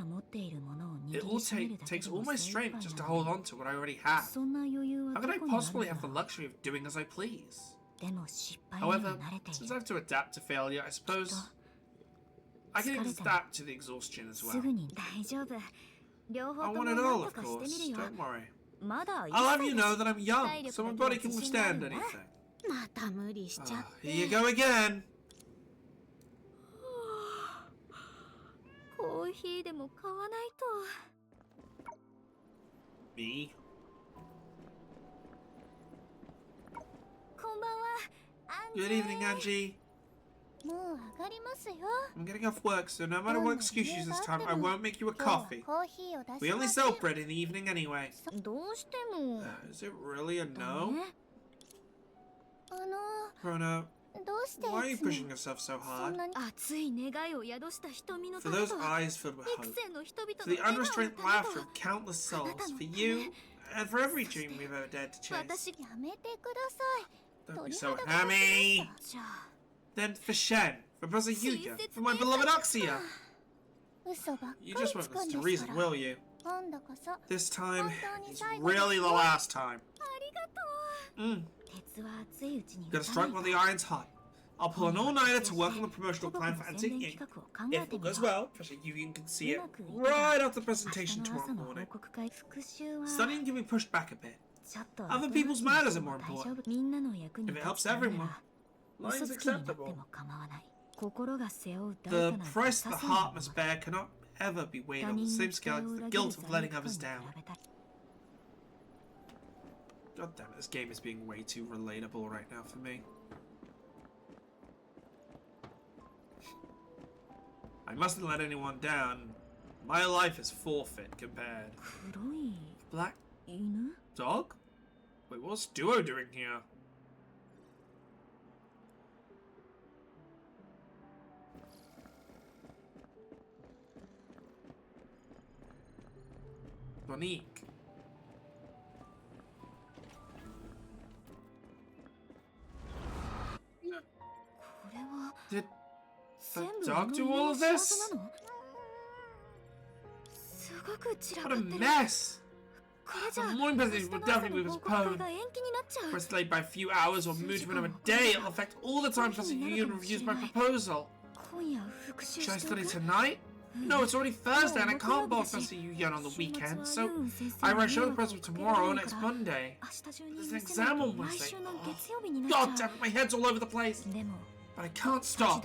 It all takes all my strength just to hold on to what I already have. How can I possibly have the luxury of doing as I please? However, since I have to adapt to failure, I suppose I can adapt to the exhaustion as well. I want it all, of course, don't worry. I'll have you know that I'm young, so my body can withstand anything. Here you go again. Me? Good evening, Angie. I'm getting off work, so no matter what excuse you use this time, I won't make you a coffee. We only sell bread in the evening anyway. Is it really a no? Krona, why are you pushing yourself so hard? For those eyes filled with hope, for the unrestrained laughter of countless souls, for you, and for every dream we've ever dared to chase. Don't be so hammy! Then for Shen, for Brother Yuya, for my beloved Oxia! You just won't listen to reason, will you? This time is really the last time. Gotta strike while the iron's hot. I'll pull an all-nighter to work on the promotional plan for Antique Ink. If all goes well, Professor Yuya can see it right after the presentation tomorrow morning. Studying can be pushed back a bit. Other people's matters are more important. If it helps everyone, lying's acceptable. The price the heart must bear cannot ever be weighed on the same scale as the guilt of letting others down. God damn it, this game is being way too relatable right now for me. I mustn't let anyone down. My life is forfeit compared. Black dog? Wait, what's Duo doing here? Monique. Did the dog do all of this? What a mess! The morning presentation will definitely be postponed. If it's delayed by a few hours or moved to another day, it'll affect all the time Professor Yuya reviews my proposal. Should I study tonight? No, it's already Thursday and I can't bother Professor Yuya on the weekend, so I write show the proposal tomorrow or next Monday. There's an exam on Wednesday. Oh, God damn it, my head's all over the place. But I can't stop.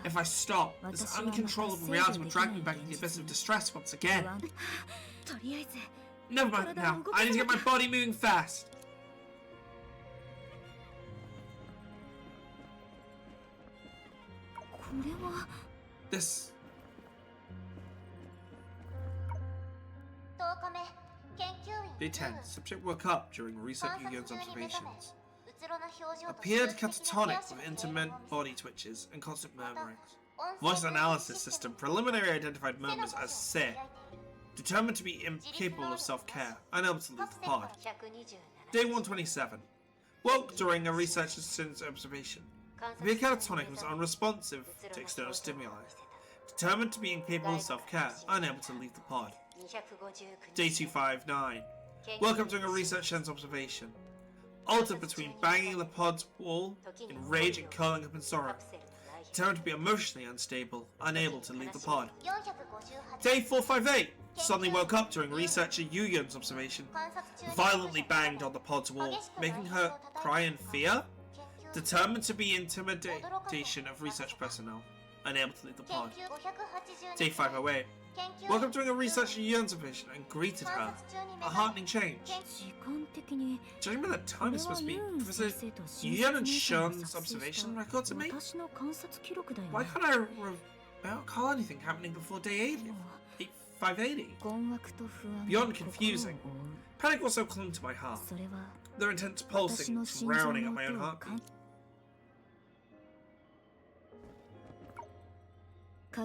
If I stop, this uncontrollable reality will drag me back into the abyss of distress once again. Never mind now. I need to get my body moving fast. This... Day 10. Subject woke up during research Yugen's observations. Appeared catatonic with intermittent body twitches and constant murmurings. Voice analysis system preliminary identified murmurs as se. Determined to be incapable of self-care, unable to leave the pod. Day 127. Woke during a research assistant's observation. Appeared catatonic and was unresponsive to external stimuli. Determined to be incapable of self-care, unable to leave the pod. Day 259. Woke up during a research assistant's observation. Altered between banging the pod's wall in rage and curling up in sorrow. Determined to be emotionally unstable, unable to leave the pod. Day 458. Suddenly woke up during researcher Yugen's observation. Violently banged on the pod's wall, making her cry in fear. Determined to be intimidation of research personnel, unable to leave the pod. Day 508. Woke up during a researcher Yugen's observation and greeted her. A heartening change. Judging by the time, it's supposed to be Professor Yugen and Shun's observation record to me. Why can't I recall anything happening before day 580? Beyond confusing. Panic also clung to my heart. Their intense pulsing, drowning at my own heartbeat.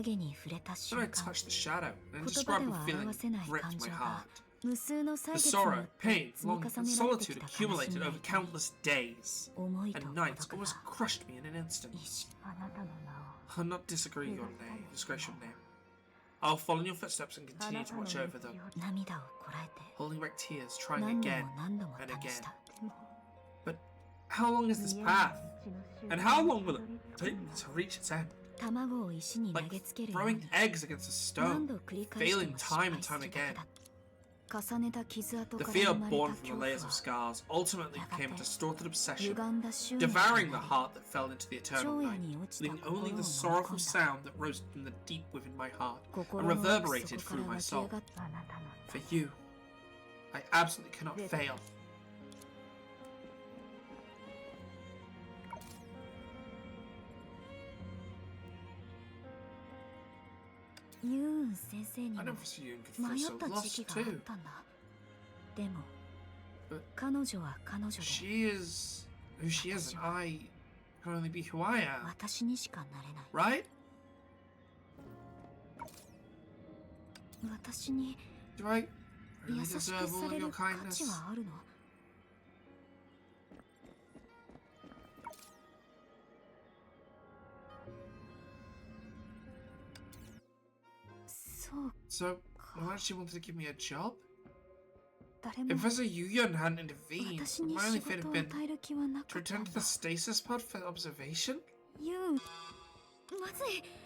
Then I touched the shadow, an indescribable feeling gripped my heart. The sorrow, pain, longing, and solitude accumulated over countless days and nights almost crushed me in an instant. I'll not disagree your name, disgrace your name. I'll follow in your footsteps and continue to watch over them, holding back tears, trying again and again. But how long is this path? And how long will it take me to reach its end? Like throwing eggs against a stone, failing time and time again. The fear born from the layers of scars ultimately became a distorted obsession, devouring the heart that fell into the eternal night, leaving only the sorrowful sound that rose from the deep within my heart and reverberated through my soul. For you, I absolutely cannot fail. I never saw you could feel so lost too. But she is who she is, and I can only be who I am. Right? Do I really deserve all of your kindness? So, why she wanted to give me a job? If Professor Yuyan hadn't intervened, my only fate had been to return to the stasis pod for observation?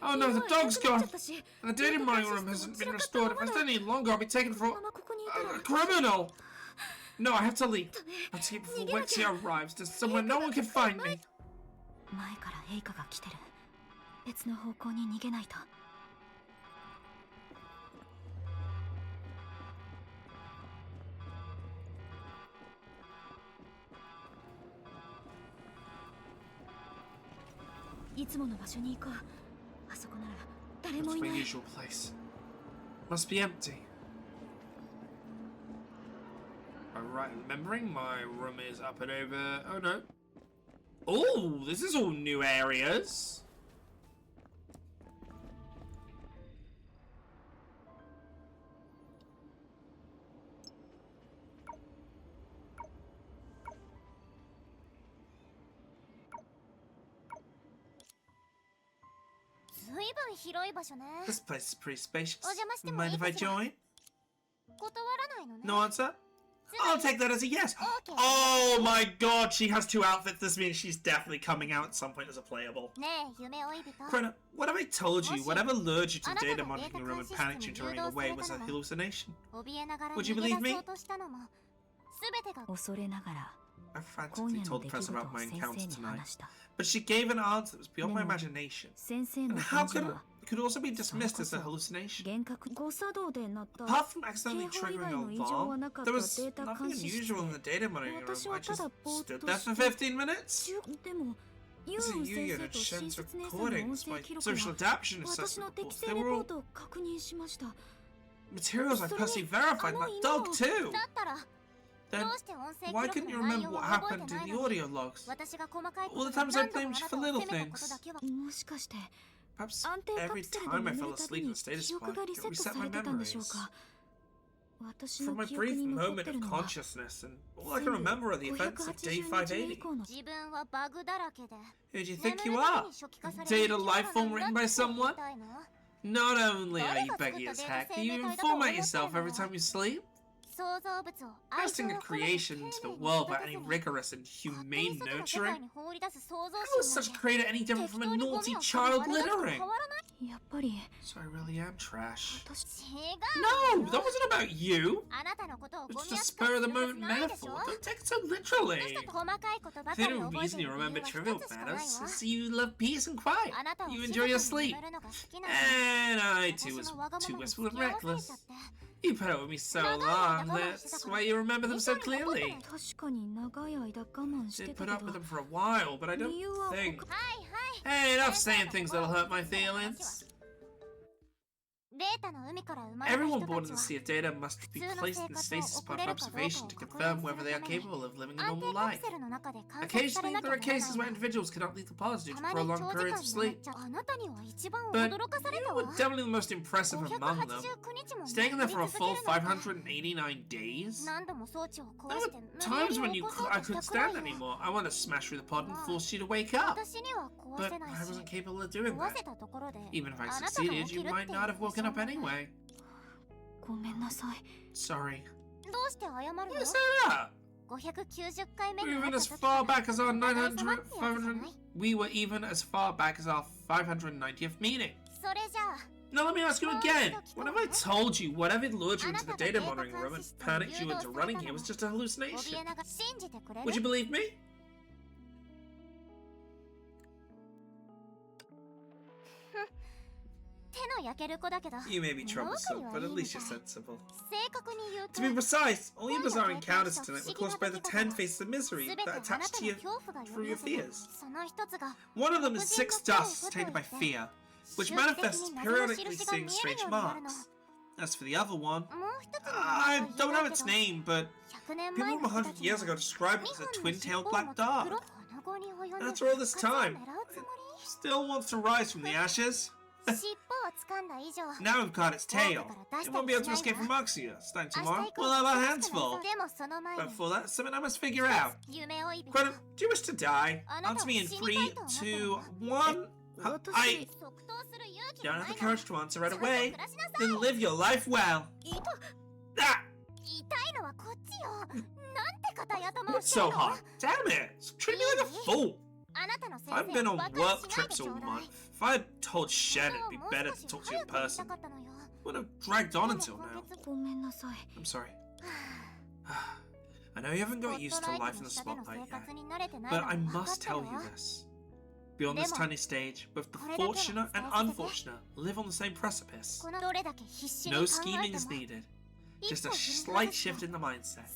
Oh no, the dog's gone! And the data monitoring room hasn't been restored. If I stay any longer, I'll be taken for a criminal! No, I have to leave. I have to keep before Wexia arrives to somewhere no one can find me. That's my usual place. Must be empty. Alright, remembering my room is up and over. Oh no. Oh, this is all new areas. This place is pretty spacious. Mind if I join? No answer? I'll take that as a yes. Oh my god, she has two outfits. This means she's definitely coming out at some point as a playable. Krona, what have I told you? Whatever lured you to the data monitoring room and panicked you into running away was a hallucination. Would you believe me? I frantically told the professor about my encounter tonight, but she gave an answer that was beyond my imagination. And how could it could also be dismissed as a hallucination? Apart from accidentally triggering alarm, there was nothing unusual in the data monitoring room. I just stood there for 15 minutes. As a Yuyan had shown recordings, my social adaptation assessment reports, they were all materials I personally verified, and that dog too. Then, why couldn't you remember what happened in the audio logs? All the times I blamed you for little things. Perhaps every time I fell asleep in the status pod, it reset my memories. From my brief moment of consciousness, and all I can remember are the events of Day 580. Who do you think you are? A data life form written by someone? Not only are you beggy as heck, but you inform yourself every time you sleep. Casting a creation into the world without any rigorous and humane nurturing? How is such a creator any different from a naughty child littering? So I really am trash. No, that wasn't about you. It's just a spur-of-the-moment metaphor. Don't take it so literally. The only reason you remember trivial matters is you love peace and quiet. You enjoy your sleep. And I too was too wistful and reckless. You put up with me so long, that's why you remember them so clearly. Did put up with them for a while, but I don't think... Hey, enough saying things that'll hurt my feelings. Everyone born in the Sea of Data must be placed in stasis pod for observation to confirm whether they are capable of living a normal life. Occasionally, there are cases where individuals cannot leave the pods due to prolonged periods of sleep. But you were definitely the most impressive among them. Staying in there for a full 589 days? There were times when I couldn't stand anymore. I wanted to smash through the pod and force you to wake up. But I wasn't capable of doing that. Even if I succeeded, you might not have woken up anyway. Sorry. Why say that? Even as far back as our 500, we were even as far back as our 590th meeting. Now let me ask you again. What have I told you? Whatever lured you into the data monitoring room and panicked you into running here was just a hallucination. Would you believe me? You may be troublesome, but at least you're sensible. To be precise, all your bizarre encounters tonight were caused by the 10 faces of misery that attached to you through your fears. One of them is 6 dusts tainted by fear, which manifests periodically seeing strange marks. As for the other one, I don't know its name, but people from 100 years ago described it as a twin-tailed black dog. And after all this time, it still wants to rise from the ashes. Now we've caught its tail. It won't be able to escape from Moxia. Starting tomorrow, we'll have our hands full. But for that, something I must figure out. Quentin, do you wish to die? Answer me in 3, 2, 1. I don't have the courage to answer right away. Then live your life well. Ah! What's so hard? Damn it! Treat me like a fool. I haven't been on work trips all month. If I had told Shen it'd be better to talk to you in person, it would have dragged on until now. I'm sorry. I know you haven't got used to life in the spotlight yet, but I must tell you this. Beyond this tiny stage, both the fortunate and unfortunate live on the same precipice. No scheming is needed. Just a slight shift in the mindset.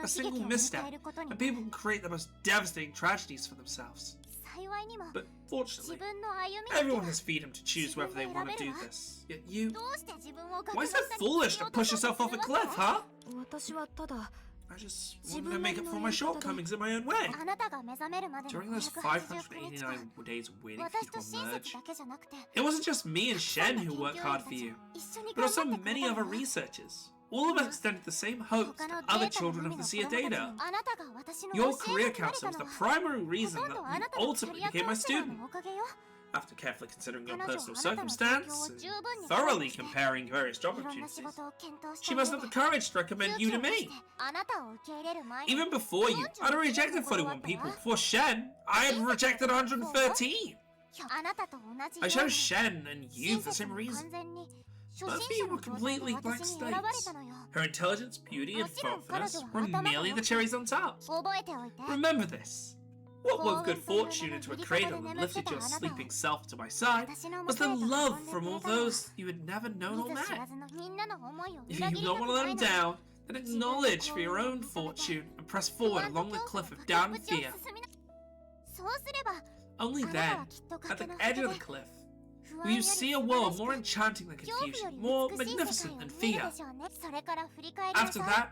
A single misstep, and people can create the most devastating tragedies for themselves. But fortunately, everyone has freedom to choose whether they want to do this. Yet you... Why is it foolish to push yourself off a cliff, huh? I just wanted to make up for my shortcomings in my own way. During those 589 days waiting for you to emerge, it wasn't just me and Shen who worked hard for you, but also many other researchers. All of us extended the same hopes to other children of the Sea of Data. Your career counselor was the primary reason that you ultimately became my student. After carefully considering your personal circumstance and thoroughly comparing various job opportunities, she must have the courage to recommend you to me. Even before you, I'd rejected 41 people. Before Shen, I had rejected 113. I chose Shen and you for the same reason. Both of you were completely blank slates. Her intelligence, beauty, and thoughtfulness were merely the cherries on top. Remember this. What wove good fortune into a cradle and lifted your sleeping self to my side was the love from all those you had never known or met. If you don't want to let them down, then acknowledge for your own fortune and press forward along the cliff of doubt and fear. Only then, at the edge of the cliff, will you see a world more enchanting than confusion, more magnificent than fear. After that,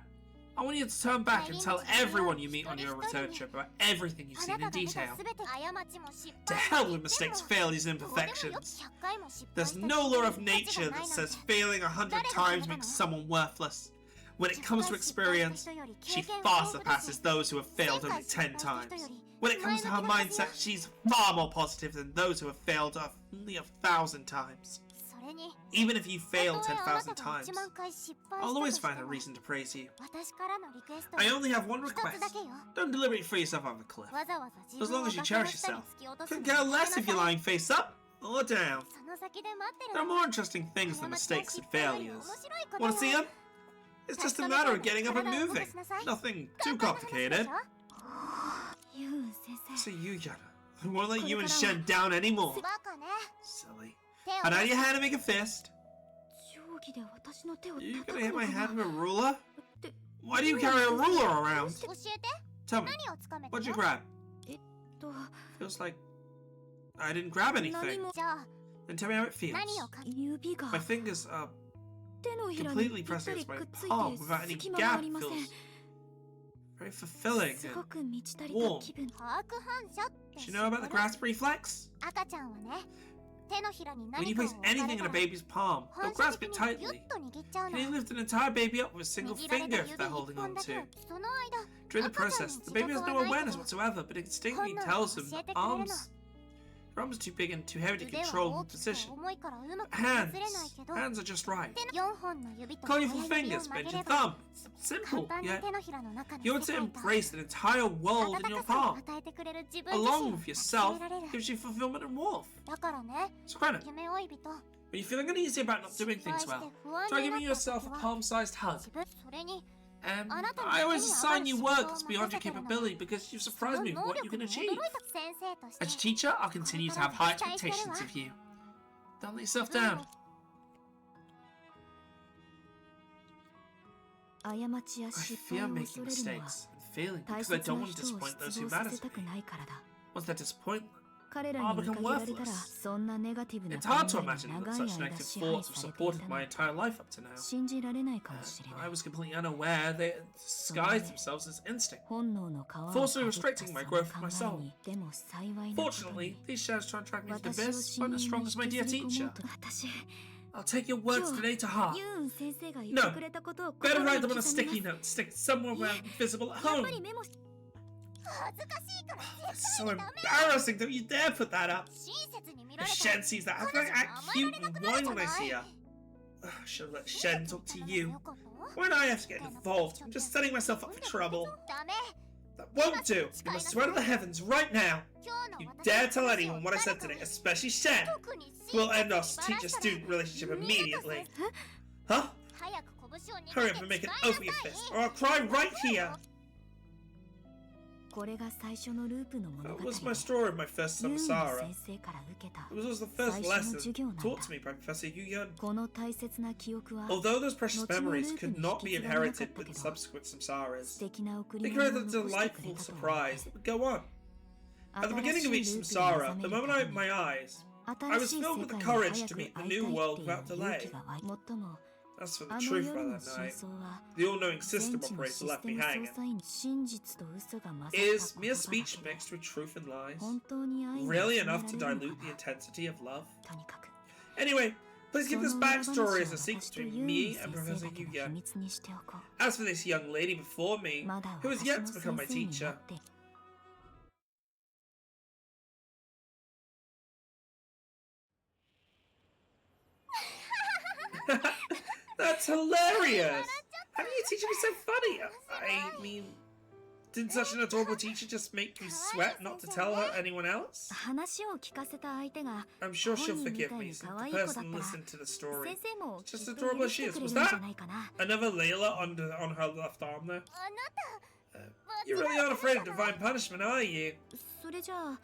I want you to turn back and tell everyone you meet on your return trip about everything you've seen in detail. To hell with mistakes, failures, and imperfections. There's no law of nature that says failing 100 times makes someone worthless. When it comes to experience, she far surpasses those who have failed only 10 times. When it comes to her mindset, she's far more positive than those who have failed only 1,000 times. Even if you fail 10,000 times, I'll always find a reason to praise you. I only have one request. Don't deliberately free yourself off a cliff. As long as you cherish yourself. Couldn't care less if you're lying face up or down. There are more interesting things than mistakes and failures. Want to see them? It's just a matter of getting up and moving. Nothing too complicated. So you, Yana, I won't let you and Shen down anymore. Silly. Hold out your hand and make a fist. You gonna hit my hand with a ruler? Why do you carry a ruler around? Tell me, what'd you grab? Feels like I didn't grab anything. and tell me how it feels. 何をか My fingers are completely pressed against my palm without any gap. Feels very fulfilling and warm. 把握反射って Do you know about the grasp reflex? 赤ちゃんはね、手のひらに When 何 you かを place 置かれ anything in た a ら baby's palm, 反 they'll 射 grasp 的 it にギュ tightly. ッと握っちゃう Can の you lift an entire baby up with a single 握られ finger た if 指 they're 一 holding 本 on だけ to? その間 During the 赤ちゃん process, に the 自 baby 覚 has は no ないけ awareness ど whatsoever, but instinctively 本能が tells them 教え that てくれるの their arms are too big and too heavy to 腕は control 大 the きくて position. 重いからうまく Hands, 操れないけど hands are just right. 4本の指と Call 親 your 指を fingers, 曲 bend げ your れば thumb. 簡 簡 Simple, 単に yet 手のひらの中の you 世 want to 界が embrace an entire world in 温 your かさを palm, 与えてくれる自分自身 along を with 教 yourself, えられる gives you fulfillment and warmth. だからね So, Krona, 夢追い人 when you're feeling uneasy about not 失 doing 敗 things して well, 不安 try に giving なった yourself 時 a は palm-sized hug. 自分それに I always assign you work that's beyond your capability because you've surprised me with what you can achieve. 先生として As a teacher, I'll continue to have high expectations of you. Don't let yourself down. I fear making mistakes and failing because I don't want to disappoint those who matter to me. Once they're disappointed, I'll become worthless. It's hard to imagine that such negative thoughts have supported my entire life up to now. I was completely unaware they disguised themselves as instinct, forcibly restricting my growth of my soul. Fortunately, these shadows try and track me to the abyss aren't as strong as my dear teacher. I'll take your words today to heart. No, better write them on a sticky note, stick it somewhere where I'm visible at home. 恥ずかしいから It's so embarrassing, don't you dare put that up. 親切に見ら If れたら Shen sees that, how can I act cute and whine when I see her? I should have let Shen talk to you. Why do I have to get involved? I'm just setting myself up for trouble. ダメ That won't do. You must swear to the heavens right now. 今日の You 私 dare の tell 話 anyone を what I 誰 said か today, に especially Shen. 特に We'll 親 end our 切にバラしたら teacher-student relationship 二度と immediately. せ Huh? 早く拳を握 Hurry って up and make an 誓い oath with your なさい fist, or I'll cry right here. これが最初のループの物 That 語 was my story of my first ユーン samsara. 先生から受けた It was also the first 最初の lesson 授業なんだ taught to me by Professor Yu-Yun. この大切な記憶は Although those precious 後のル memories ープ could に not be 引き継がれなか inherited った with け the ど subsequent 素 samsaras, 敵な贈 they り物を created 残 a してくれ delightful たと思 surprise って that would go on. At the 新 beginning し of い each ループに目 samsara, 覚 the める moment た I め opened に my eyes, I 新 was しい filled 世 with the 界に courage 早 to く meet the 会い new たい world っていう without 勇 delay. 気が湧いもっとも As for the あの truth 夜 about の that 真 night, 相は the all-knowing 戦 system 地の operator シス left テ me ム hanging. 操作員真実と嘘が混ざった Is 言 mere 葉だ speech けど mixed with truth and lies 本当に愛に really 染めら enough to れるの dilute か the な intensity of love? とにかく Anyway, please そ keep の this 裏話 backstory は as a secret 私と between ユーン me 先 and 生 Professor だけの秘 Yu-Yun. 密にしておこう As for this young lady before me, まだ who has 私 yet の to 先 become my 生にな teacher, って That's hilarious! How can your teacher be so funny? I mean, didn't such an adorable teacher just make you sweat not to tell her anyone else? 話を聞かせた相手が I'm sure she'll 本人み forgive たい me に since 可愛 the い子だった person ら listened to the story. 先生も Just きっ as と adorable 許 as し she て is. くれる Was んじゃ that ないかな another Layla on her left arm there? あなた You really aren't afraid of divine punishment, are you? それじゃあ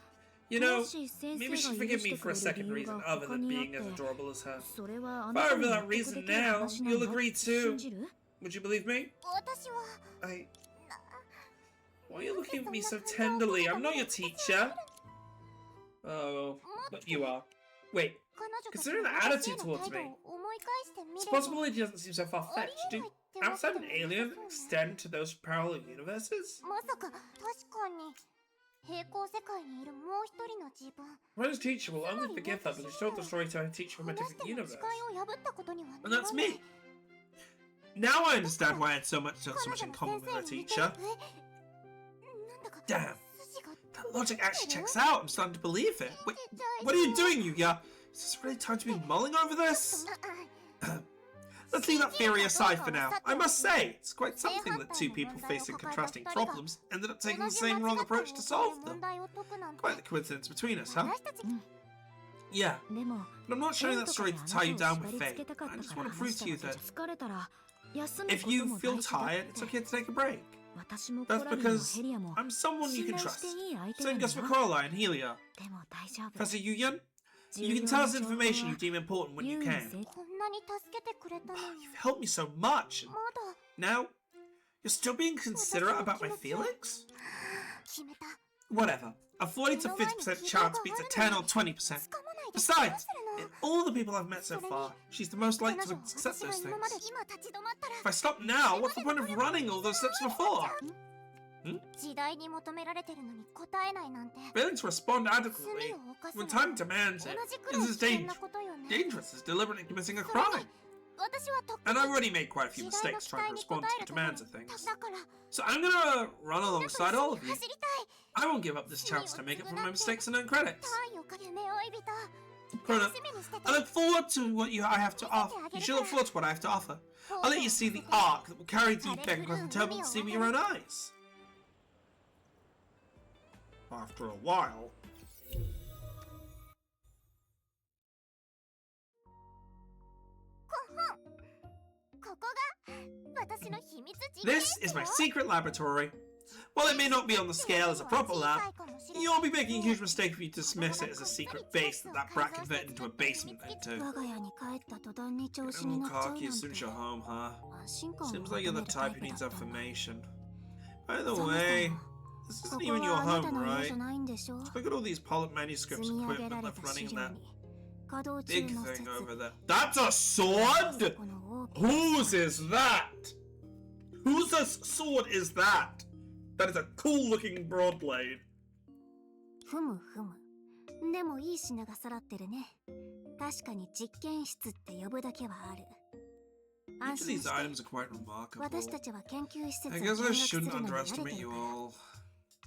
You も know, し先生 maybe が she'd 許 forgive し me て for く a れる second 理由 reason が other 他 than にあっ being て as adorable as her. それはあ If な I た reveal に that 納得 reason できる now, 話なん you'll だ agree って too. 信じる Would you believe me? 私は Why are you looking at me so tenderly? I'm not your teacher. Oh, but you are. Wait, 彼女たち considering the の私へ attitude の towards 態度 me, を思い返してみ it's れば possible it doesn't seem so far-fetched. Do outside an alien extend to those parallel universes? まさか確かに平行世界にいるもう一人の自分 Ren's teacher will only forgive her because she told the story to her teacher from a 話し different ても universe. 誓いを破ったことには And that's me. Now I understand why I had so much in common with her teacher. なんだか Damn. 筋が That logic actually checks out. I'm starting to believe it. Wait, what are you doing, Yuya? Is this really time to be mulling over this? Let's leave that theory aside for now. I must say, it's quite something that two people facing contrasting problems ended up taking the same wrong approach to solve them. Quite the coincidence between us, huh? Yeah, でも but I'm not sharing that story to tie you down with fate. I just want to prove to you that 疲れたら休む if こと you も feel 大事だっ tired, て it's okay to take a break. 私もコ That's ラリアも because ヘリアも I'm someone you 信 can 頼 trust. していい相手 Same なんだ goes for よ Coraline and Helia. でも大丈夫 Professor Yuyan, 重 you 要 can な tell us 情報 information は you deem important when ユ you ーン can. 先こんなに助けてくれたのに You've helped me so much. And まだ now, you're still being considerate about my feelings? 決めた Whatever. A 40 to 50% chance beats a 10 or 20%. Besides, In all the people I've met so far, she's the most likely to accept those things. If I stop now, what's the point of running all those steps before? Failing to respond adequately when time demands it is as dangerous as deliberately committing a crime. And I've already made quite a few mistakes trying to respond to the demands of things. So I'm gonna run alongside all of you. I won't give up this chance to make up for my mistakes and earn credits. Krona, I look forward to what I have to offer. You should look forward to what I have to offer. I'll let you see the arc that will carry deep across the turbulent sea with your own eyes. After a while. This is my secret laboratory. While it may not be on the scale as a proper lab, you'll be making a huge mistake if you dismiss it as a secret base that brat converted into a basement into. Getting more cocky as soon as you're home, huh? Seems like you're the type who needs information. By the way, this isn't even your home, right? Look at all these polyp manuscripts and equipment left running in that big thing over there. That's a sword?! Whose is that? Whose sword is that? That is a cool looking broadblade. Each of these items are quite remarkable. I guess I shouldn't underestimate you all.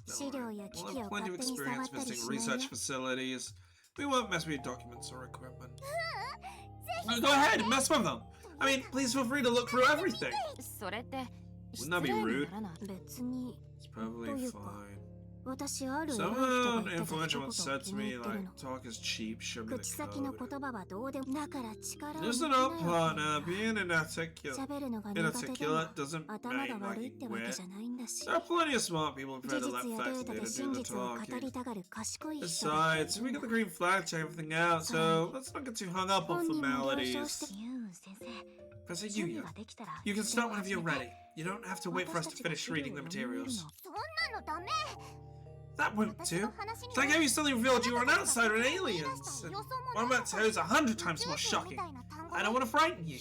We'll have plenty of experience visiting research facilities. We won't mess with your documents or equipment. Go ahead and mess with them. I mean, please feel free to look through everything. Wouldn't that be rude? It's probably fine. Someone influential once said to me, like, talk is cheap, show me the code. Listen up, partner. Being inarticulate doesn't mean lacking wit. There are plenty of smart people prepared to let facts do the talking. Besides, we got the green flag to check everything out, so let's not get too hung up on formalities. Professor Yuya, you can start whenever you're ready. You don't have to wait for us to finish reading the materials. That wouldn't do. It's like how you suddenly revealed you were an outsider in Aliens. And what I'm about to tell you is 100 times more shocking. I don't want to frighten you.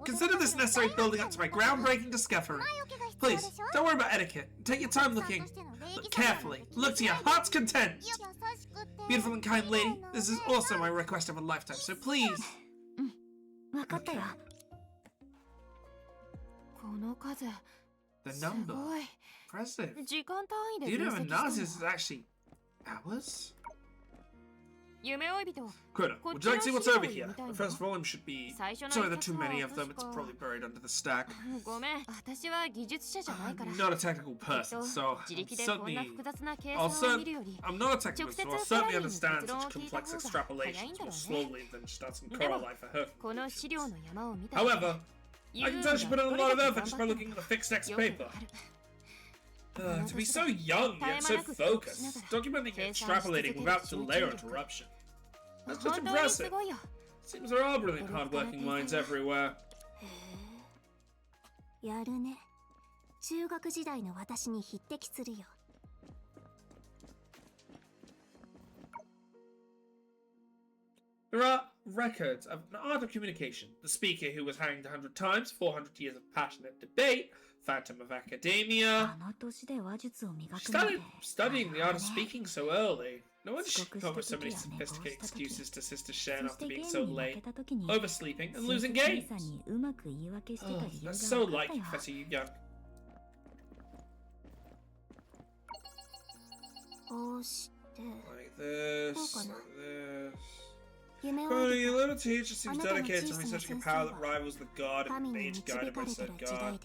Consider this necessary building up to my groundbreaking discovery. Please, don't worry about etiquette. Take your time looking. Look carefully. Look to your heart's content. Beautiful and kind lady, this is also my request of a lifetime, so please. Okay. The number. Impressive. Do you know analysis is actually hours? Krona, would you like to see what's over here? The first volume should be... Sorry, there are too many of them. It's probably buried under the stack. I'm not a technical person, so I'm not a technical person, so I'll certainly understand such complex extrapolations more slowly than just asking Coraline for her conclusions. However, I can tell she put in a lot of effort just by looking at the fixed text paper. To be so young, yet so focused, documenting and extrapolating without delay or interruption. That's just impressive. Seems there are brilliant, hard-working minds everywhere. There are records of an art of communication, the speaker who was hanged 100 times, 400 years of passionate debate, Phantom of Academia. She started studying the art of speaking so early. No wonder she came up with so many sophisticated excuses to Sister Shen after being so late, oversleeping, and losing games. Oh, that's so like Professor Young. Like this, like this. Krona, your little teacher seems dedicated to researching a power that rivals the god and mage guided by said god.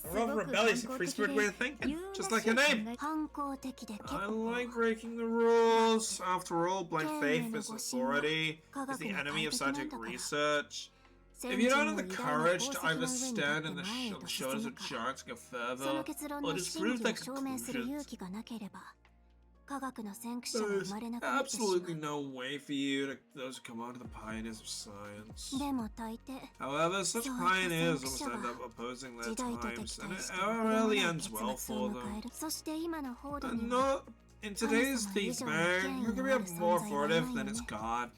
A rather rebellious and free-spirited way of thinking, just like her name. I like breaking the rules. After all, blind faith is authority, is the enemy of scientific research. If you don't have the courage to either stand on the shoulders of giants and go further, or disprove their conclusions, there is absolutely no way for you to those who come out of the pioneers of science. However, such pioneers almost end up opposing their times, and it rarely ends well for them. And not In today's thief bag, you can be more affordable than its god.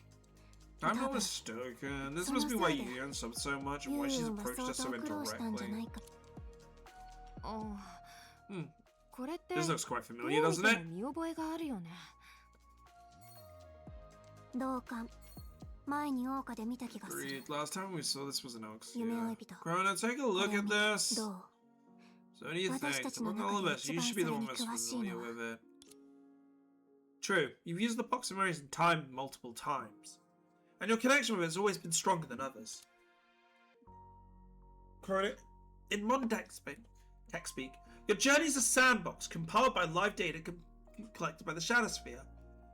I'm not mistaken. This must be why Yuyan subbed so much and why she's approached us so indirectly. This looks quite familiar, doesn't it? 同感。前に桜花で見た気がする。 Agreed. Last time we saw this was an Ox. 夢追い人。 Krona, take a look at this. どう So what do you think? Among all of us, you should be the one most familiar with it. True, you've used the box of memories in time multiple times, and your connection with it has always been stronger than others. Krona, in modern tech speak, your journey is a sandbox compiled by live data collected by the Shadowsphere,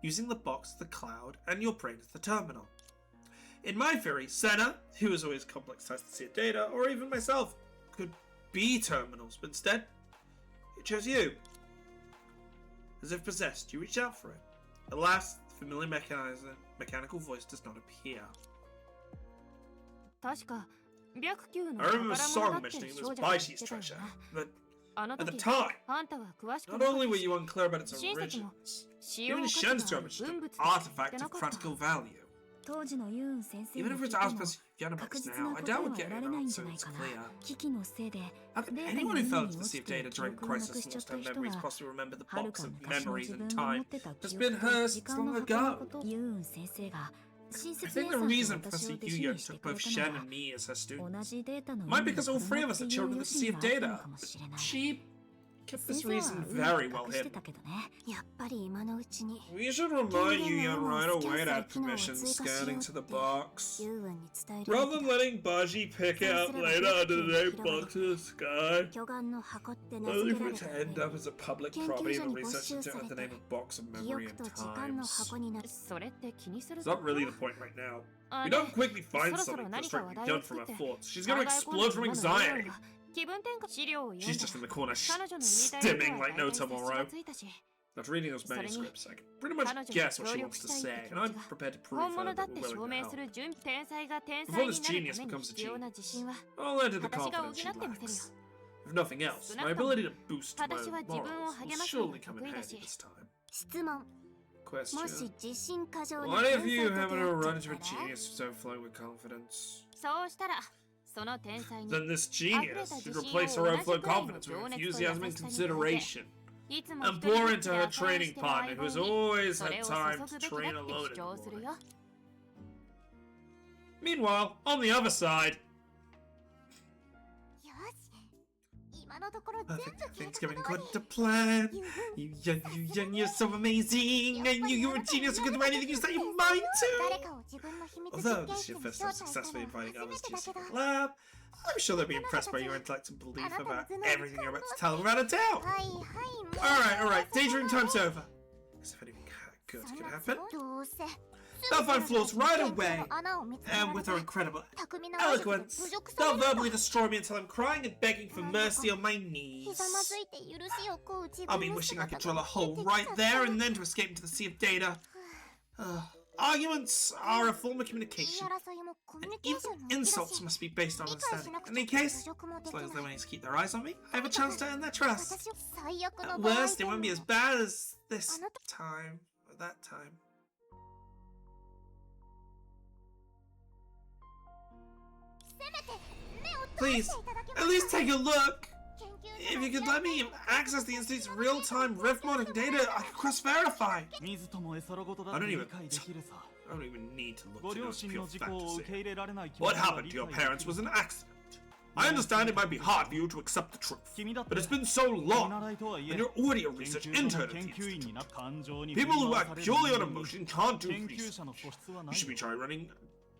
using the box, the cloud, and your brain as the terminal. In my theory, Senna, who has always complexized the sea of data, or even myself, could be terminals, but instead, it chose you. As if possessed, you reached out for it. Alas, the familiar mechanical voice does not appear. 確か白球の I remember 宝 Song 物だって mentioning it 少 was 女が言って Baishi's たよ treasure, な but あの at the 時 time, あんたは詳しく not なか only っ were た you unclear about its 親切も origins, 使 you 用 only 価値 shunned to がある much 文 an 物とは言っ artifact てな of かった practical value. 当時のユーン先生 Even に if 聞い it's て asked も by Yanabox 確実 now, な I 答え doubt は we'd 得 get ら an れないんじ answer ゃない that's かな clear. 危機のせいで How can データ anyone に who 意 fell 味 into に the 落 sea ち of て data 記 during 憶をな Crisis くしちゃ Lost った Time 人 Memories は possibly remember the はる box か of 昔の memories 自 and 分が持 time ってた that's 記 been 憶と hers 時 as 間の long 運ぶ ago. ことユーン先生が親 I 切 think 姉 the さんと reason 私を Professor 弟子 Yuya にして took くれ both た Shen のは and me as her 同 students じデータの might 意味 because が all 子 three 供 of us って are いう children of 良 the Sea 心 of があったの Data. かもしれない She kept 先 this 生は reason 運 very が well 隠して hidden. たけどねやっぱり今のうちに We should remind Yuya right away to add permission scanning to the box. ユーンに伝えるべ Rather き than だ letting Baji pick it up later under the name box in the sky. 巨岩の箱って名 Only 付け for ら it れ to た end 上 up に as a public 研 property 究所 and に the 没 research 収 into され the て name of box of 記 memory 憶 and と時間の times. 箱になるそれって気にする It's と not really the point right now. あ We ね don't quickly find そろそろ something 何 that's か directly 話題 done を from 作っ her て thoughts. She's 考 gonna え込ん explode で from 今のユーン anxiety. が気分転換資料を読ん She's だ just in the corner 彼女の言いたいこ stimming とは like 大 no 体察しが tomorrow. ついたし After reading those それに manuscripts, I can pretty much 彼女に guess what 協 she 力 wants し to たい say, って気 and 持 I'm ちが prepared to prove 本 her 物だ that っ we're て willing 証 to 明 help. する天才が天 Before 才 this になる genius ために becomes a 必要な genius, 自信は I'll lend her the 私が補 confidence she ってみせるよ lacks. If nothing else, 少な my くとも ability to boost my 私は自分を morals 励 will ますの surely が come in 得意だ handy し this time. 質問も Question. し自信過剰な What 天 if 才 you と出 happen to 会 run っちゃ into っ a たら genius who's overflowing with confidence? そうしたらその天才に Then this 溢れ genius た should 自信を replace 同 her じ overflowing くらいの confidence with 情熱と enthusiasm 優 and しさに変え consideration. ていつも And 一人 pour ぼっ into ち her で遊ば training してる partner 相 who has 棒に always そ had れを time 注 to ぐべき train だって alone 主 in 張 the する morning. よ Meanwhile, on the other side, よし今のところ全部 perfect. 計 Everything's 画 going 通 according り to plan. You young, you're so amazing. And you're a genius who can do anything you set your mind 誰 to. かを自分の秘密 Although 実 this 験 is your 室に first 招 time 待した successfully のは inviting 初 others め to て your だけど secret lab, I'm sure they'll be impressed by your intellect and belief about everything you're about to tell them without a doubt. はいはいもう Alright, daydream time's over. Because if anything good そん could な happen, どうせ they'll find flaws right away. 穴を見つけら And れ with て her incredible 巧みな魔術で eloquence, 侮辱さ they'll れるん verbally だ destroy me until I'm crying and begging for mercy on my ひ knees. ざまずいて許しを請う自 I'll 分 be の wishing I 姿 could drill が a hole 出て right きちゃった there and then to escape into the sea of data. Arguments are a form of 言い communication. 争いもコミュ And ニケーション even の引き出 insults し must be based on 理解 understanding. しなく In ちゃ any case, 侮辱もで as き long as な they い want to keep their eyes on me, I have a chance to earn their trust. 私を最悪 At の場合 worst, it でも won't be as bad as this time, or that time. せめて目を通 Please, していただけま at す least か take a look. 研究 If you could let me access the Institute's real-time rift modeling data, I could cross-verify. 水ともエサロごとだ I って don't 理 even, 解できるさ I don't even need to ご look to know 両 it's 親 pure の事故を受け fantasy. 入れられない気持ち What は happened 理 to your 解でき parents る was an accident. I understand it might be hard for you to accept the truth, 君だって but it's been so 見 long, 習いとはいえ and you're already a 研 research 究 intern 所の at the 研究員 Institute. にな感情に People who 振り act 回される purely on 人間に emotion can't do 研究 research. 者の素質はな You い should be trying running.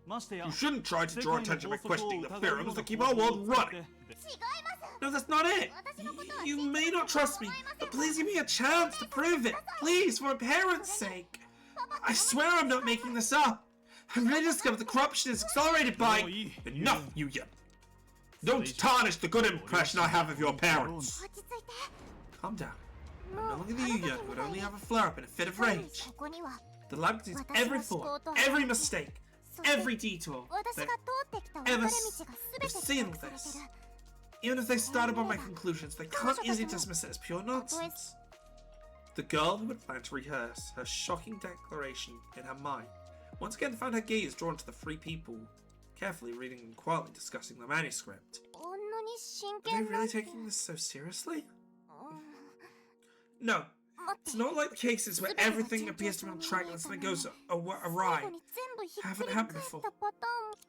ましてや You shouldn't try to 世 draw 界の attention by 法則を questioning the 疑うよう theorems な that keep 方 our 法を world 使っ running. て No, that's not it. You may not trust me, but please give me a chance to prove it. Please, for my parents' sake. I swear I'm not making this up. I'm ready to discover the corruption is accelerated by... Enough, Yuya. Don't tarnish the good impression I have of your parents. 落ち着いて Calm down. も I'm no う longer the Yuya who would only have a flare-up in a fit of はい rage. ここには The lab contains every thought, every mistake, every detour. 私 that が通ってきた分かれ道が全て記録されてる Even if they started by my conclusions, they can't easily dismiss it as pure nonsense. The girl who had planned to rehearse her shocking declaration in her mind once again found her gaze drawn to the three people, carefully reading and quietly discussing the manuscript. こんなに真 Are they 剣なん really て taking this so seriously? うん No, 待って it's not like the cases where everything appears to be on track and something goes 最 awry. 後に全部ひっ Haven't くり happened 返っ before. たパターン。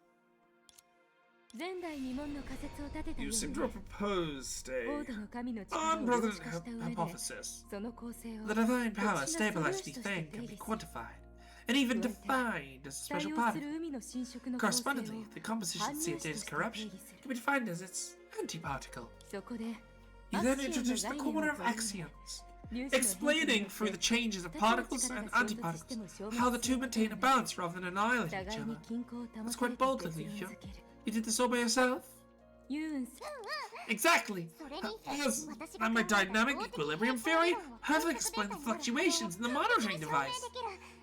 前代未聞の仮説を立てた You よう seem に to have proposed 王土 a の神の力を unprecedented 量子化した上で hypothesis. その構成を The divine power 特殊な素粒 stabilized 子として thing 定 can 義 be す quantified and even defined as a 対 special 応 part す of る it. 海の侵食の構成を Correspondingly, the composition 反 of 応 the 子と data's して定 corruption 義す can be defined as its antiparticle. るそこで You then introduce the corner of axioms, explaining through the changes of particles and antiparticles how the two maintain a balance rather than annihilate 互 each い other. に均衡を保 That's たれ quite て bold 結 of you, 論 Hyo. づける You did this all by yourself? ユーンス Exactly! それに Yes, 私が and my 考えた dynamic 動的 equilibrium 平 theory 衡理論は perfectly 計 explained 画 the データによる fluctuations in the も monitoring 証明 device.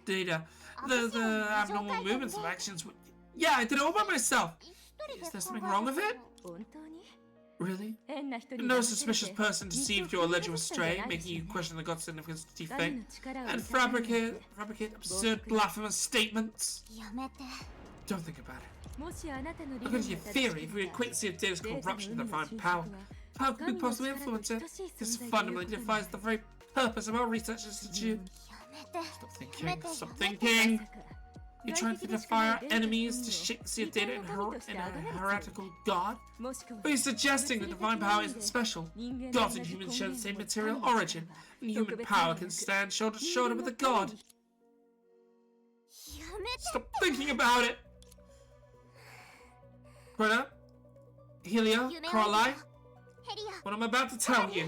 できる Data, the abnormal movements of actions. Yeah, I did it all by myself. 一人で Is there 考 something え wrong た with it? 本当に Really? 変な人に No 騙されて suspicious person 道を deceived 踏 you or み led you 外したんじゃ astray, ないで making す you よね question the God's significance of 神 defect, の力を and 疑うなんて fabricate absurd, blasphemous statements. やめて Don't think about it. もしあなたの理論 According to が your 正 theory, し if か we った equate the data's データの corruption 海 to の divine 侵 power, 食は how could we 神の possibly 力と influence it? 等しい This 存在という fundamentally ことに defies the very purpose of our research institute. やめて Stop や thinking. めて Stop やめて thinking. まさか You're trying to defy our enemies to shake the sea of data in a heretical god? もしくは Are you suggesting that divine power isn't special? 人間 Gods と and 同じ humans 根 share 源 the same を material 神の origin, and human power can stand shoulder to shoulder with a god. やめて Stop thinking about it! Greta? Helia? 夢を見た Coraline? ヘリア What I'm about to tell you.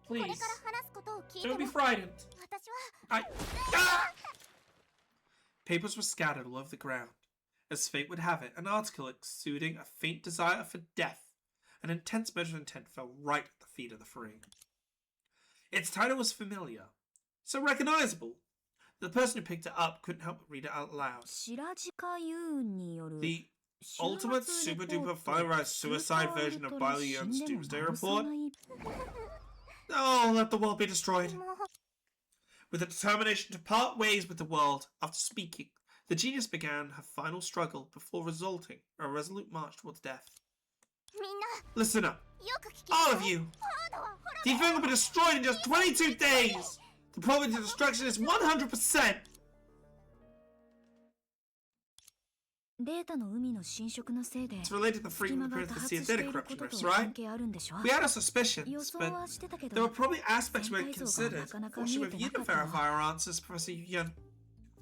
これ Please, から話すことを聞いて don't be も frightened. 私は Ah! Papers were scattered all over the ground. As fate would have it, an article exuding a faint desire for death, an intense measure of intent fell right at the feet of the free. Its title was familiar, so recognizable. The person who picked it up couldn't help but read it out loud. 白鹿遊運による The ultimate super duper finalized suicide version of Bailey Young's Doomsday Report. Oh, let the world be destroyed. もう With a determination to part ways with the world, after speaking, the genius began her final struggle before resulting in a resolute march towards death. みんな Listen up, よく聞き all な of さい you. フォードはほら The thing will be destroyed in just 22 days. The probability of destruction is 100%. データの海の侵食のせいで It's related to the 隙 frequent 間が appearance 多 of 発 sea して and い data るこ corruption と risks, と right? 関係あるんでしょ We had our 予 suspicions, 想 but はしてたけ there ど were probably aspects we 全 had 体像が considered. なかなか Or 見 should え we て have な you か to った verify わ our answers, Professor Yun?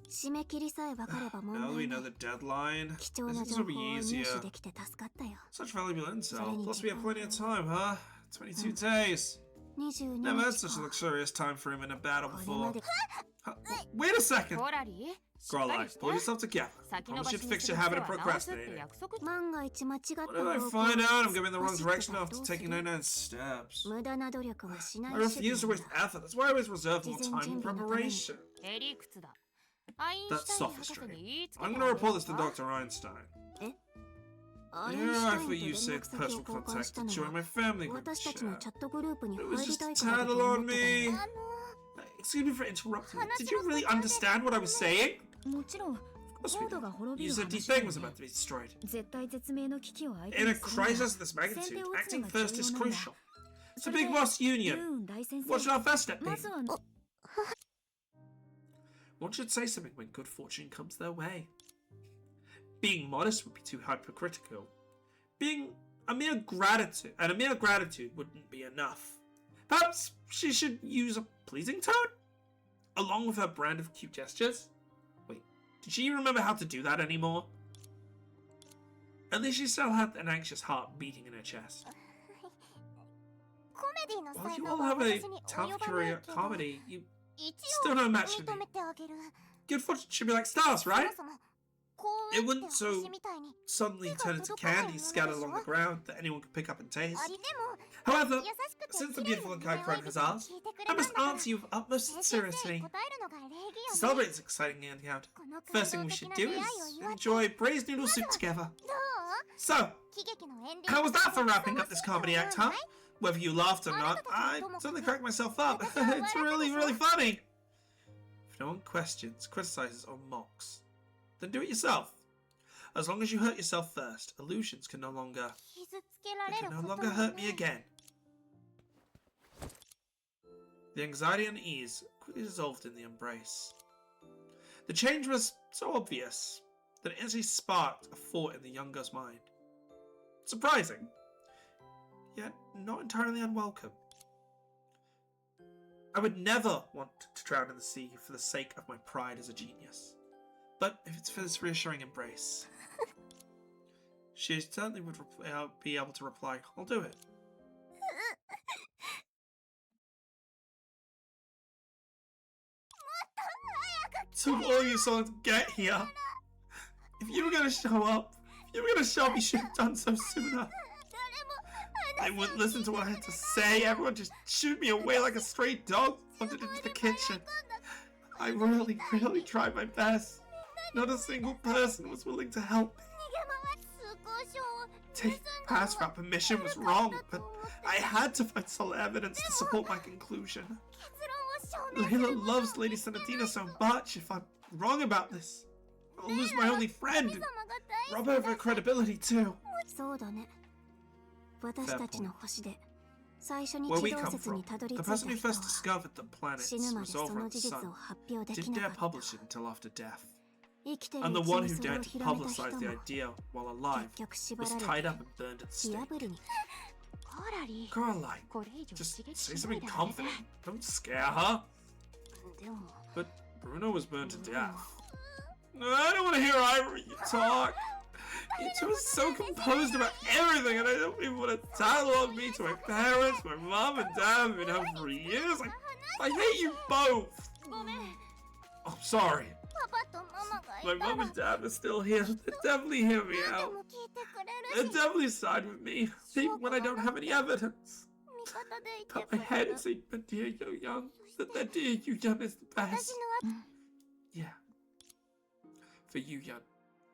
締め切りさえ分かれば問 Now that 題 we な know い the deadline, 貴重な this 情 will 報 be を入 easier. 手できて助かったよ Such valuable intel. Sorry, Plus, we have plenty of Nikita. time, huh? 22 days. 22 Never had 日 such a か luxurious time for him in a battle これ before. まで Huh, wait a second. コラリー Coraline, pull yourself together. 先延 Promise ば you'd しに fix す your る habit 人 of は直すって procrastinating. 約束万が一間違った What if I 方向 find out I'm going in the wrong 走って direction たら after どうす taking る 99 steps? 無駄な努力はしない I refuse to 主義 waste effort. That's why I always reserve more 事前 time 準 and 備のために preparation. へりくつだアイン That's シュタイン博士 sophistry. に言いつけ I'm て going あ to げ report る this to わ Dr. Einstein. アインシ Yeah, ュ I タイン thought と you 連 said 絡先を personal 交換 contact した to の join my は family group 私たちの chat. チャットグループに It 入 was り just た a いからだ tad と on 思ってた me. の Excuse me for interrupting. Did you really understand what I was saying? もちろん Of course コ we ードが did. 滅び You る said the 話だ thing よ was ね about to be destroyed. 絶対絶命の危機を相手 In a にするな crisis ら of this 先 magnitude, 手を打つ acting のが first 重 is 要なんだ crucial. そ So れで Big Boss ユ Union, ーン大先 what 生 should our first step be? まずは One should say something when good fortune comes their way. Being modest would be too hypocritical. Being a mere gratitude wouldn't be enough. Perhaps she should use a pleasing tone, along with her brand of cute gestures. Wait, did she remember how to do that anymore? At least she still had an anxious heart beating in her chest. コメディの While 才 you 能 all は have a 私に tough 及ばないけど comedy, you 一 still 応 don't match 認 me. めてあげる Good fortune should be like stars, そ right? もそもこう It やって wouldn't so 星みたいに suddenly turn into candy scattered along the ground that anyone could pick up and taste. ありでも However, 優しくて since the 綺麗 beautiful な and 名前 kind を friend い has つも asked, 聞いてくれ I たん must だから answer you with utmost 誠心誠 sincerity. 意答えるのが礼儀 To よね celebrate this exciting hangout, この first 感 thing 動 we 的 should な do 出会いを is 祝って enjoy braised noodle soup together. どう So, 喜劇のエンディング how was that for wrapping up this comedy act, huh? Whether you laughed or not, I suddenly cracked myself up. It's really, really funny. If no one questions, criticizes, or mocks, then do it yourself. As long as you hurt yourself first, illusions can no longer hurt me again. The anxiety and ease quickly dissolved in the embrace. The change was so obvious that it instantly sparked a thought in the young girl's mind. Surprising, yet not entirely unwelcome. I would never want to drown in the sea for the sake of my pride as a genius. But if it's for this reassuring embrace, she certainly would be able to reply, I'll do it. Took all you saw to get here. If you were going to show up, you should have done so sooner. I wouldn't listen to what I had to say. Everyone just shooed me away like a stray dog, wandered into the kitchen. I really, really tried my best. Not a single person was willing to help me. Taking pass without permission was wrong, but I had to find solid evidence to support my conclusion. Layla loves Lady Senatina so much. If I'm wrong about this, I'll lose my only friend. Rob her of her credibility too. Where we come from, the person who first discovered the planet's resolver on the sun didn't dare publish it until after death. And the one who dared to publicize the idea while alive was tied up and burned at the stake. Coraline, just say something confident. Don't scare her. But Bruno was burned to death. I don't want to hear Ivory talk. You two are so composed about everything, and I don't even want to dialogue me to my parents, my mom and dad have been home for years. I hate you both. I'm sorry. My mom and dad are still here. They definitely hear me out. They definitely side with me, even when I don't have any evidence. Pat my head and say, "My dear Yo-Young, that dear Yu-Young is the best." Yeah. For Yu-Young,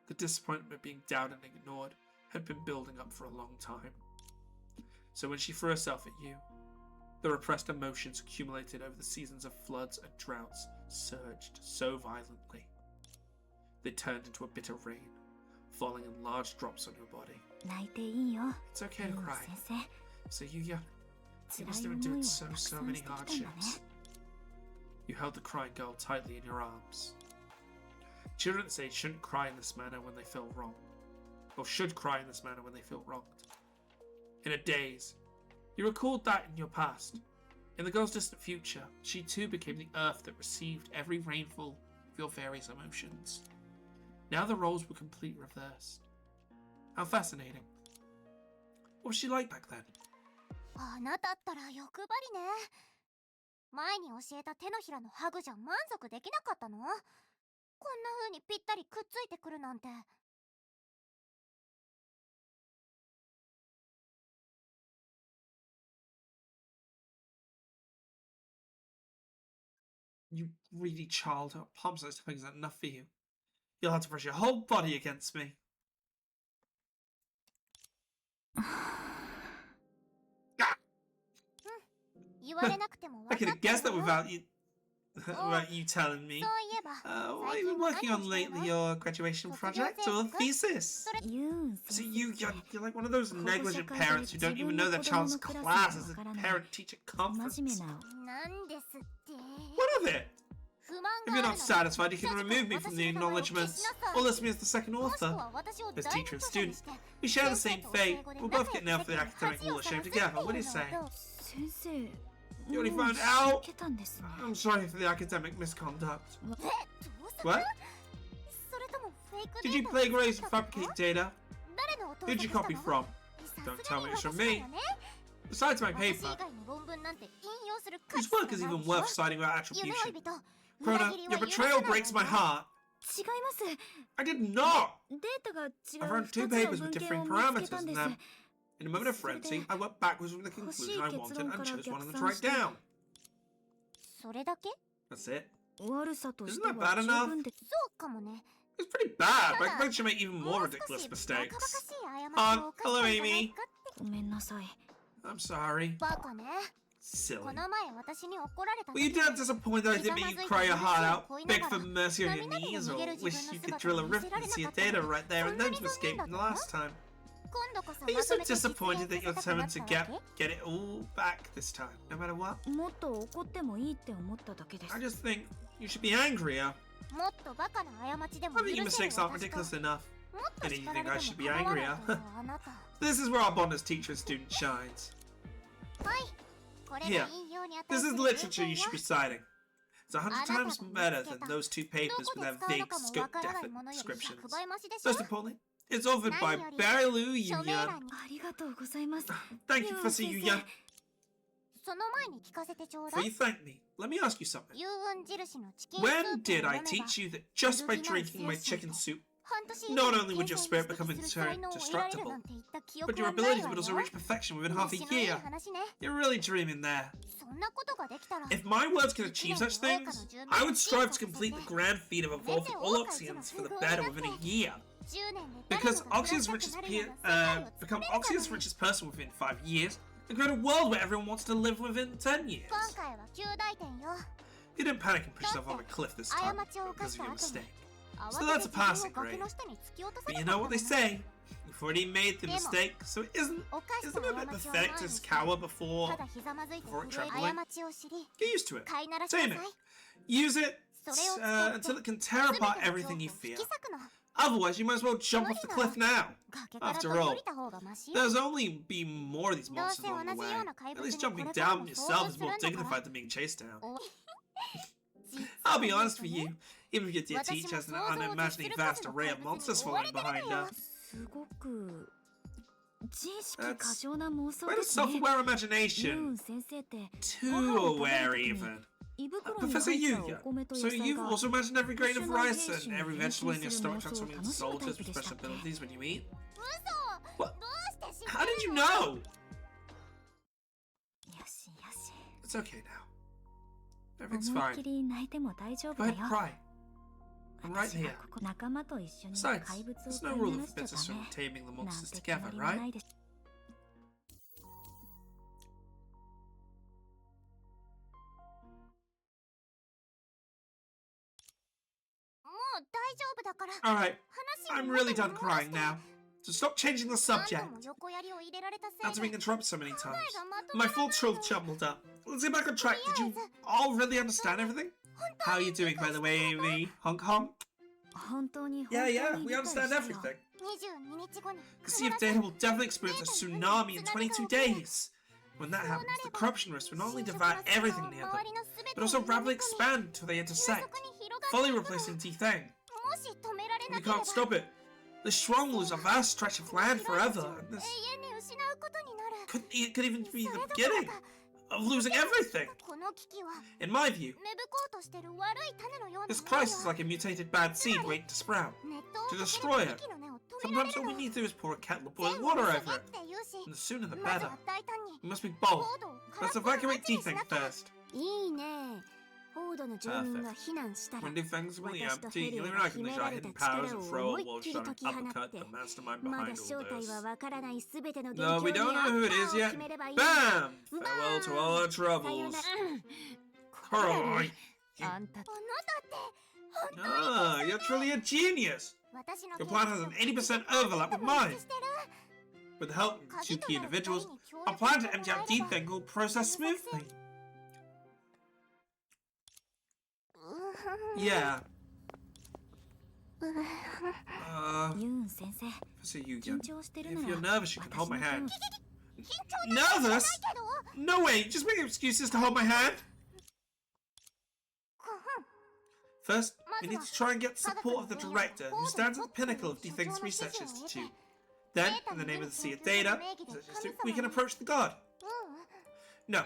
the disappointment of being doubted and ignored had been building up for a long time. So when she threw herself at you, the repressed emotions accumulated over the seasons of floods and droughts surged so violently. They turned into a bitter rain, falling in large drops on your body. It's okay to cry. So Yu-Young, you must have endured so many hardships. You held the crying girl tightly in your arms. Children's age shouldn't cry in this manner when they feel wrong, or should cry in this manner when they feel wronged. In a daze, you recalled that in your past. In the girl's distant future, she too became the earth that received every rainfall of your various emotions. Now the roles were completely reversed. How fascinating. What was she like back then? あなたったら欲張りね。前に教えた手のひらのハグじゃ満足できなかったの？こんな風にぴったりくっついてくるなんて。You greedy child, a palm-sized hug is enough for you. You'll have to press your whole body against me. I could have guessed that without you telling me. What have you been working on lately? Your graduation project or thesis? So you're like one of those negligent parents who don't even know their child's class as a parent-teacher conference. What of it? If you're not satisfied, you can remove me from the acknowledgements, or list me as the second author. As teacher and student, we share the same fate. We'll both get nailed for the academic wall of shame together. What do you say? You already found out? I'm sorry for the academic misconduct. What? Did you plagiarize and fabricate data? Who'd you copy from? Don't tell me it's from me. Besides my paper, whose work is even worth citing without attribution? Krona, your betrayal breaks my heart. I did not! I found two papers with differing parameters in them. In a moment of frenzy, I went backwards from the conclusion I wanted and chose one of them to write down. That's it. Isn't that bad enough? It's pretty bad, but I expect you make even more ridiculous mistakes. Hello Amy. I'm sorry. バカね。 Silly. この前私に怒られた Were you dead disappointed that I didn't make you cry your heart out, beg for mercy on your knees, or wish you could drill a rift and see a data right there and then to escape the last time? 今度こそ Are you まと so めて実 disappointed that 現 you're させたくな determined っ to たわ get it all back this time, no matter what? もっと怒ってもいいって思っただけです I just think you should be angrier. けもっとバカな過ちでも I 許 think せ your る mistakes aren't 私と ridiculous enough. もっと And 叱 you られ think て I も should be 構わない angrier? というあなた This is where our bond as teacher and student shines. はいこれが Here, 引用に値 this す is る literature you 文 should be 献よ citing. It's 100 times better than those two papers with their どこで使う vague のかも scope わからないものより descriptions. 100倍増しでしょ Most importantly, it's authored by 何より Barilu 署名 Yuya. 欄にありがとうございます Thank you, Professor Yuya. その前に聞かせてちょうだ Before い you thank me, let me ask you something. 遊運印のチキンスー When プを did I 飲めば teach you that just by drinking my chicken soup, 半年以 not 内 only に would your 形 spirit 成 become する才能を得られるなんて言った記憶 but your はない abilities わ would よ also reach perfection within half 虫 a のいい year? 話ね You're really dreaming there. そんなことができたら If my words could achieve such things, I would strive to complete the grand feat of evolving all Oxyons for the better within a year. 10年で誰 Because もが暮ら Oxyon's したく richest なるような世界を become 作れる Oxyon's かも richest person within 5 years, and create a world where everyone wants to live within 10 years. 今回は旧大点よ You didn't panic and push yourself off a cliff this time 過ちを犯 because し of た your 後に mistake. 慌 So て that's て a 自分 passing を崖 grade. の下に突き落とさ But な you か know った what they の say? You've already made the Demo. mistake, so isn't 犯した it a bit 過ちを pathetic 前 to にして cower before ただひざまずいて before it 震え trembling? 過ちを知り Get used to it. 飼いならしな Tame さい it. Use it それを使って until it can 全 tear ての apart 恐怖を everything 引 you き fear. 裂くの Otherwise, you might as well jump off the cliff now. 崖から After 飛び all, 降りた方がマシ there's only been more of these どう monsters せ along 同 the じ way. ような怪 At 物 least に jumping これから down も遭 yourself 遇 is する more んだから dignified than being chased down. お I'll be honest for 実 you, even if your dear 私 teacher も has 想 an 像を絶す unimaginably る vast 数の array 怪 of 物 monsters に追われ following てる behind のよ her. すごく自意識過剰な妄想 Quite で a すね self-aware ユ imagination. ン先生って Too aware, even. 胃袋に Professor 入ったお Yuya, 米と so 野菜 you've が also imagined every grain of rice and Personalization every vegetable in your stomach 変身する transforming 妄想を into 楽しむタイ soldiers プ with でした special っけ？ abilities when you eat? 嘘 What? どうして知って How る did you の know? よしよし It's okay now. Everything's 思いっ fine. きり泣いても大丈夫 Go だ ahead, よ cry. I'm right 私は here. ここ仲間と一緒に Besides, 怪物を there's 飼 no い rule なら that しちゃ forbids us ダ from メ taming the なん monsters て決ま together, りはな right? いです もう大丈夫だから Alright, 話を I'm 元 really に done 戻 crying して now. So stop changing the 何 subject. 度も横槍を入れられたせい After で being interrupted so many 考 times. えがまと My まらない thoughts all jumbled up. Let's get back on track. Did you all really understand everything? How are you doing, by the way, Amy? Honk honk? 本当に Yeah, 本 yeah, 当に we 理解 understand したよ everything. 22日後に The Sea of Data will definitely experience a tsunami in 22 days. When that happens, the corruption risk will not only devour everything near them, but also rapidly expand until they intersect, fully replacing T-Thing. もし止められな We ければ can't stop it. The strong will lose a vast stretch of land forever, and 永 this 遠に失うことになる it could even be the beginning of losing everything. この危機は In my view, 芽吹こうとしてる悪い種のような this ものよ crisis is like a mutated bad seed waiting to sprout. 熱湯 to を destroy かける it. 危機の根を止められ Sometimes る all の we need to do is pour a kettle of 全 boiling 部 water 防 over げ it. って言うし And the sooner the まず better. は大胆に We must be フォ bold. ードを Let's 空っぽの evacuate 街にし D-Thing なきゃ first. いいねフォードの住民が避難したら When D-Thing's really 私と empty, ヘリ you'll が recognize 秘め our られ hidden た powers 力 and を throw 思 a いっ wall きり shot 解 and き放っ uppercut て the mastermind まだ behind 正 all 体 this. はわからないすべての現 No, 状 we に don't know ア who ン it カ is ーを yet. 決めればいい Bam! Farewell to all our さよな troubles. ら Alright. あんたあなたって本当に Ah, you're truly a genius. 私の Your plan has an 80% overlap with mine. With the help of two key individuals, our plan to empty out D-Thing will process smoothly. Yeah. ユン先生 Professor Yuya, 緊張してる if な you're ら nervous, you can hold my 私の hand. 緊張なんて Nervous? けど No way, just make excuses to hold my hand. First, we need to try and get the support of the director, who stands at the pinnacle of D-Thing's Research Institute. Then, in the name of the Sea of Data, we can approach the god. う No,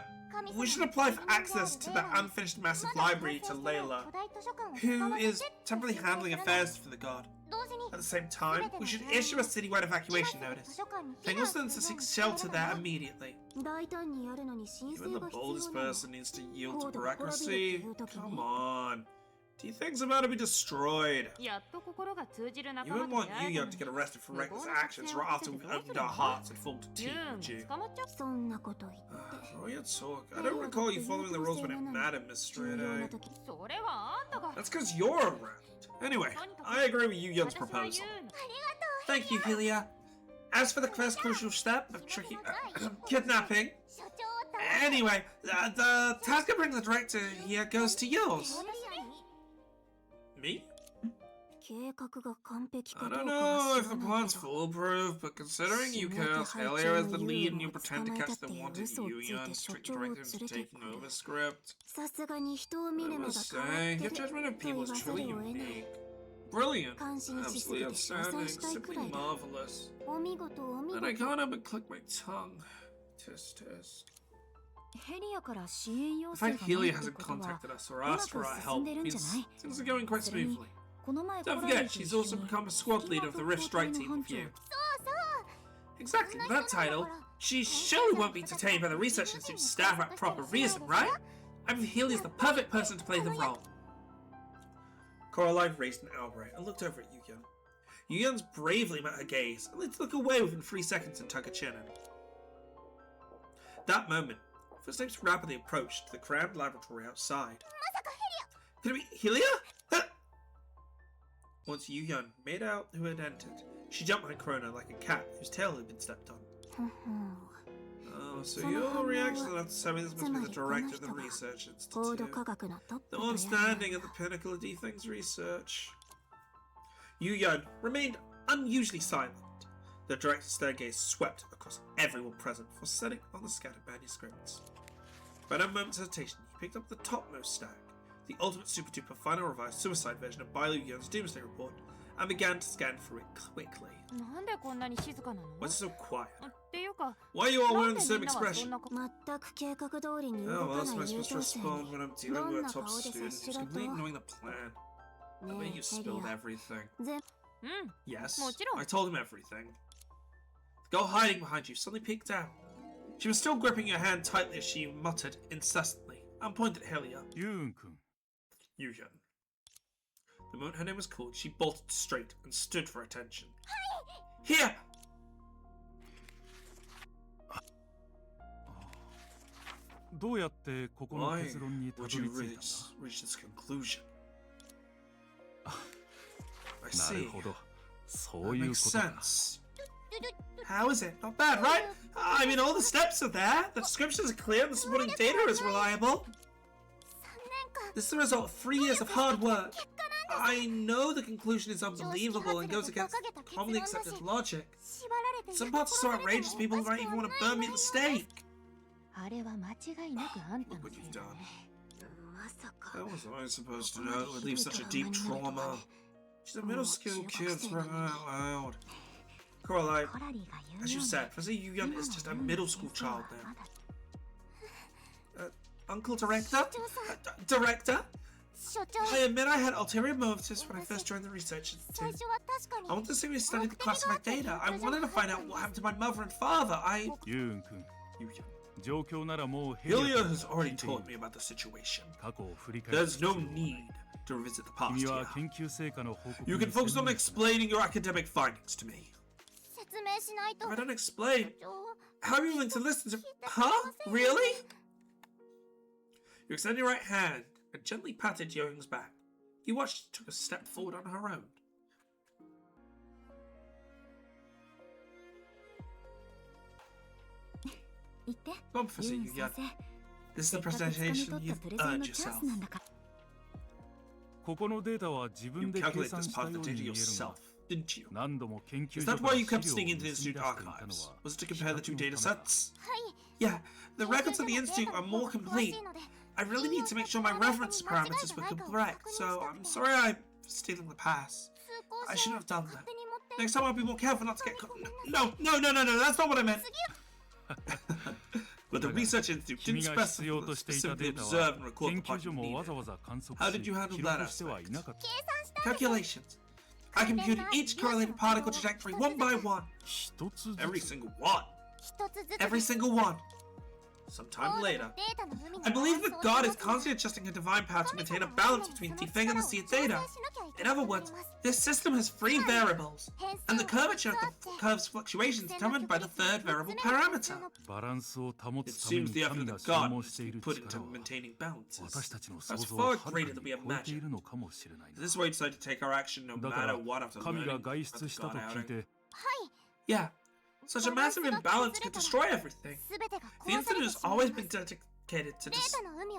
we should apply for access to the unfinished massive library to Layla, who is temporarily handling affairs for the god. 同時に At the same time, we should issue a citywide evacuation notice, telling residents to seek shelter there immediately. 大胆にやるのに申 Even 請 the が必要 boldest なの person needs to yield to bureaucracy. Come on. Things about to be destroyed. やっと心が通じる You 仲間 wouldn't と want 出会え Yu た Young の to に get arrested for 無 reckless 謀な actions 作戦を right after 立て we てどうす opened る our の hearts and full to tea, ユー would you? ン捕まっちゃっそんなこと言って Oh, you talk. I don't recall you following the rules when it mattered, Miss 重要な Straight. 時それはあんたが That's because you're around. Anyway, I agree with Yu Young's 私はユ proposal. ーの Thank you, Helia. As for the first crucial step of kidnapping, 所長を anyway, the task of bringing the director here goes to yours. Me? 計画が完璧か I どう don't か know は if 知 the らない plan's けど foolproof, but considering you cast Helia as the lead and you pretend to catch the wanted Yu Young, strict directives for taking over script, さすがに人を見 I る目が must 変わっ say, て your る judgment of と言 people わ is ざる truly を得ない unique. Brilliant. 感心しすぎ Absolutely て称 outstanding. 賛したいくら Simply いだ marvelous. お見事お見 And I 事 can't help but click my tongue. Tisk tisk. ヘリアから支援要 The 請 fact がない Helia って hasn't ことは contacted us or うま asked く for our 進 help んでるんじゃ means ない things are going quite それに smoothly. この前 Don't 来られ forget, ると she's 一緒 also に become a squad 敵 leader の of the 特 Rift 攻 Strike 隊の team 班 with 長 you. Exactly, that title. She surely won't be detained by the Research Institute staff at proper reason, right? I mean, Helia's the perfect person to play the role. Coraline raised an eyebrow and looked over at Yu Young. Yu Young's bravely met her gaze, only to look away within 3 seconds and tuck her chin in. That moment, footsteps rapidly approached the crammed laboratory outside. Could it be Helia? Huh! Once Yu Young made out who had entered, she jumped behind Krona like a cat whose tail had been stepped on. Oh, so your reaction to that telling this must be the director of the Research 高度 Institute. 科学のトップ The と one やら standing at the pinnacle of D-Thing's research. Yu Young remained unusually silent. The director's stern gaze swept across everyone present before setting on the scattered manuscripts. Without a moment's hesitation, he picked up the topmost stack, the ultimate super duper final revised suicide version of Bai Lu Young's Doomsday Report, and began to scan through it quickly. なんでこんなに静かなの Why is it so quiet? っていうか Why are you all なん wearing で the み same んなはそん expression? なこ全く計画通りに Oh, 動 well, か else な am I い優 supposed to 等生 respond に when I'm dealing with a どんな top 顔で接 student し who's ろと completely ignoring the plan? The way ね you え spilled ヘリア everything. 全 Yes, もちろん。 I told him everything. The girl hiding behind you suddenly peeked out. She was still gripping your hand tightly as she muttered incessantly and pointed at Helia. ユーン君 Yu Young. The moment her name was called, she bolted straight and stood for attention. Here! どうやってここの Why 結論にたど would り you 着いたん reach this conclusion? I だな see. るほどそ That ういう makes ことか sense. How is it? Not bad, right? I mean, all the steps are there. The descriptions are clear. The supporting data is reliable. 3年間 This is the result of 3 years of hard work. I know the conclusion is unbelievable and goes against commonly accepted logic. 縛られて Some parts are so outrageous, people might even want to burn me at the stake. あれは間違いなくあんた Look の what せ you've いだ done. ね まさか How was I supposed to know it would leave such a deep trauma? She's a middle school kid swearing out loud. Coraline, コラリーが言う as よ you うに said, Professor Yu Young is just a middle school child ま now. だ Uncle Director? Director? 所長 I admit I had ulterior motives when I first joined the research 最 institute. 初は確かに I wanted to see me study the classified data. I wanted to find out what happened to my mother and father. ユーン君 Yu Young. 状況ならもうヘリア Helia から has 聞 already いている told me about the situation. 過去を振り返る There's 必要 no はない need to revisit the past 君は here. 研究成果の報告 You に can focus 専 on 念しな explaining your academic findings to me. 説明しないと If I don't explain, 所長 how are you willing to listen to... Huh? Really? You extended your right hand and gently patted Young's back. You watched her took a step forward on her own. 言って Go on, Professor ユン Yu 先 Young. 生 This is せ the っかく掴み presentation 取った you've プレゼン earned のチャン yourself. スなんだからここのデータは自 You 分で計 calculated 算 this した part よ of う the に data 見える yourself, が didn't you? 何度も研究 Is 所 that から why you 資料 kept を sneaking 盗 into the み出して institute いたの archives? は Was it to 比 compare the 較 two の data ためだ sets? はい Yeah, the records of the 研究所 institute の are データ more の方が詳し complete. いので I really need to make sure my reference parameters were correct, so I'm sorry I'm stealing the pass. 通行 I 証 shouldn't を have done 勝 that. 手に持って Next time I'll be more careful not to get caught. No, that's not what I meant. But the research institute 君 didn't が必要としていた specifically データ observe は and record 研 the part 究所 you もわ needed. ざわざ観測 How し did 記 you 録 handle that してはいなかった Calculations. I computed each correlated particle trajectory one by one. 一つず Every つ single one. 一つずつ Every single one. sometime later. I believe that God is constantly adjusting her divine power to maintain a balance between the thing and the seed data. In other words, this system has three variables, and the curvature of the curve's fluctuation is determined by the third variable parameter. バランスを保 It つため seems に the effort 神 that が消 God 耗 must してい be る put 力 into を maintaining balances. 私たちの That's 想像を far はるか greater に than we 超えてい imagine. るのかもしれない This is why we decide to take our action no だか matter ら what after 神が learning 外 about 出 the したと God 聞い outing. て Yeah, such a massive imbalance could destroy everything. The Institute has always been dedicated to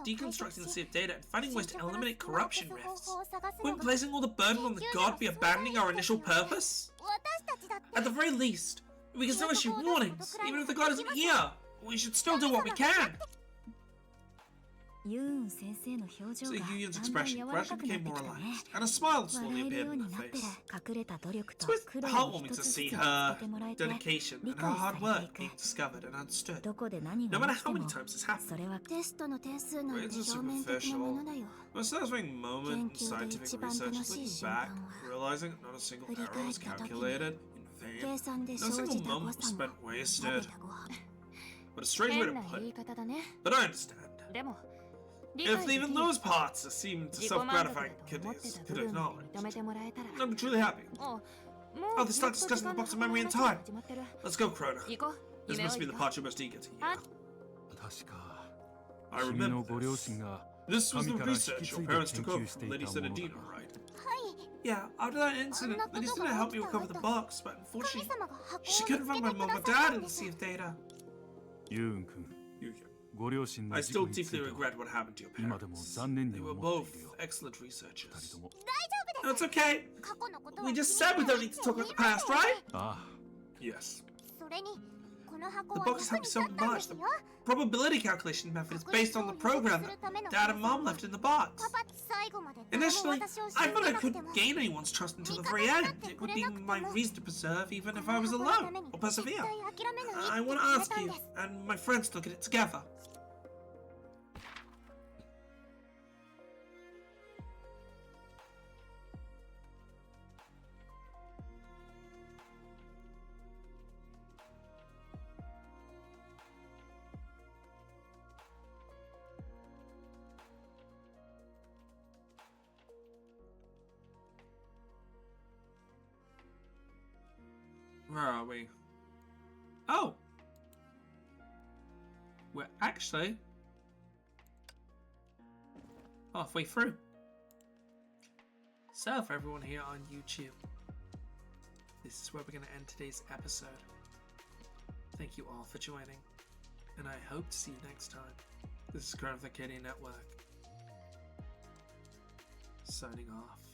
deconstructing the sea of data and finding ways to eliminate corruption rifts. Wouldn't placing all the burden on the God be abandoning our initial purpose? At the very least, we can still issue warnings, even if the God isn't here. We should still do what we can. ユーン先生の表情 So が Yuyun's だんだん expression 柔らか gradually くなっ became て more きたね relaxed, and a smile 笑 slowly える appeared よう in に her なって face. 隠れた努力 It's と always 苦労を heartwarming 一 to つずつ see 見つ her けてもらえて dedication 理 and 解 her さ hard れてい work く being discovered and understood. どこで何 No が matter 起きて how many も times this happened, それはテストの点数なんて it's a 表面的なものだよ the satisfying moment in 研究で scientific 一番 research 楽 is しい looking 瞬間 back, は realizing that not a single 振り error 返っ was た時に calculated in 計 vain. 算で No 生 single じた誤 moment was 差も spent 食べ wasted. たご飯 But a strange way 変 to な put 言い it. 方だね But I understand. でも理 If 解で even きる those parts seem 自己満足だ self-gratifying と思ってた could 部分まで acknowledge, 認めてもらえたら I'm truly happy. もう Oh, they start discussing the box of memory and time. 始まってる Let's go, Crona. 行こう This 夢追 must い be the か part you're most eager to hear. 確か I 君 remember のご両 this. 親が This was the 神から引 research き your 継いで parents 研 took over 究して from い Lady たものだ Senadina, right? Yeah, after that incident, Lady Senadina helped me recover the box, but 神 unfortunately, 様が箱を she 見 couldn't つけ find て my く mom だ or さった dad ん in で the す Sea of Data. ユーン君 Yuya. ご両親の I 事 still 故について deeply は regret what happened to your 今でも parents. 残念 They に were 思って both いるよ excellent 二 researchers. 人とも No, it's okay. 過去のことは We 気に just しな said く we て don't いい need っ to て talk 言 about い the ま past, したよ right? ああ Yes. それにこの箱 The は box 役 has に helped 立 so ったんです much. よ The probability calculation method is based on the program that Dad and Mom left in the box. パパ最後まで誰も Initially, 私を信 I じ thought な I くても couldn't gain anyone's trust until the very end. It would be my reason to preserve even if I was alone or 絶 persevere. 対諦めない I って want 決 to め ask たん you です and my friends to look at it together. Where are we? Oh! We're actually halfway through. So, for everyone here on YouTube, this is where we're going to end today's episode. Thank you all for joining, and I hope to see you next time. This is Crown of the Network, signing off.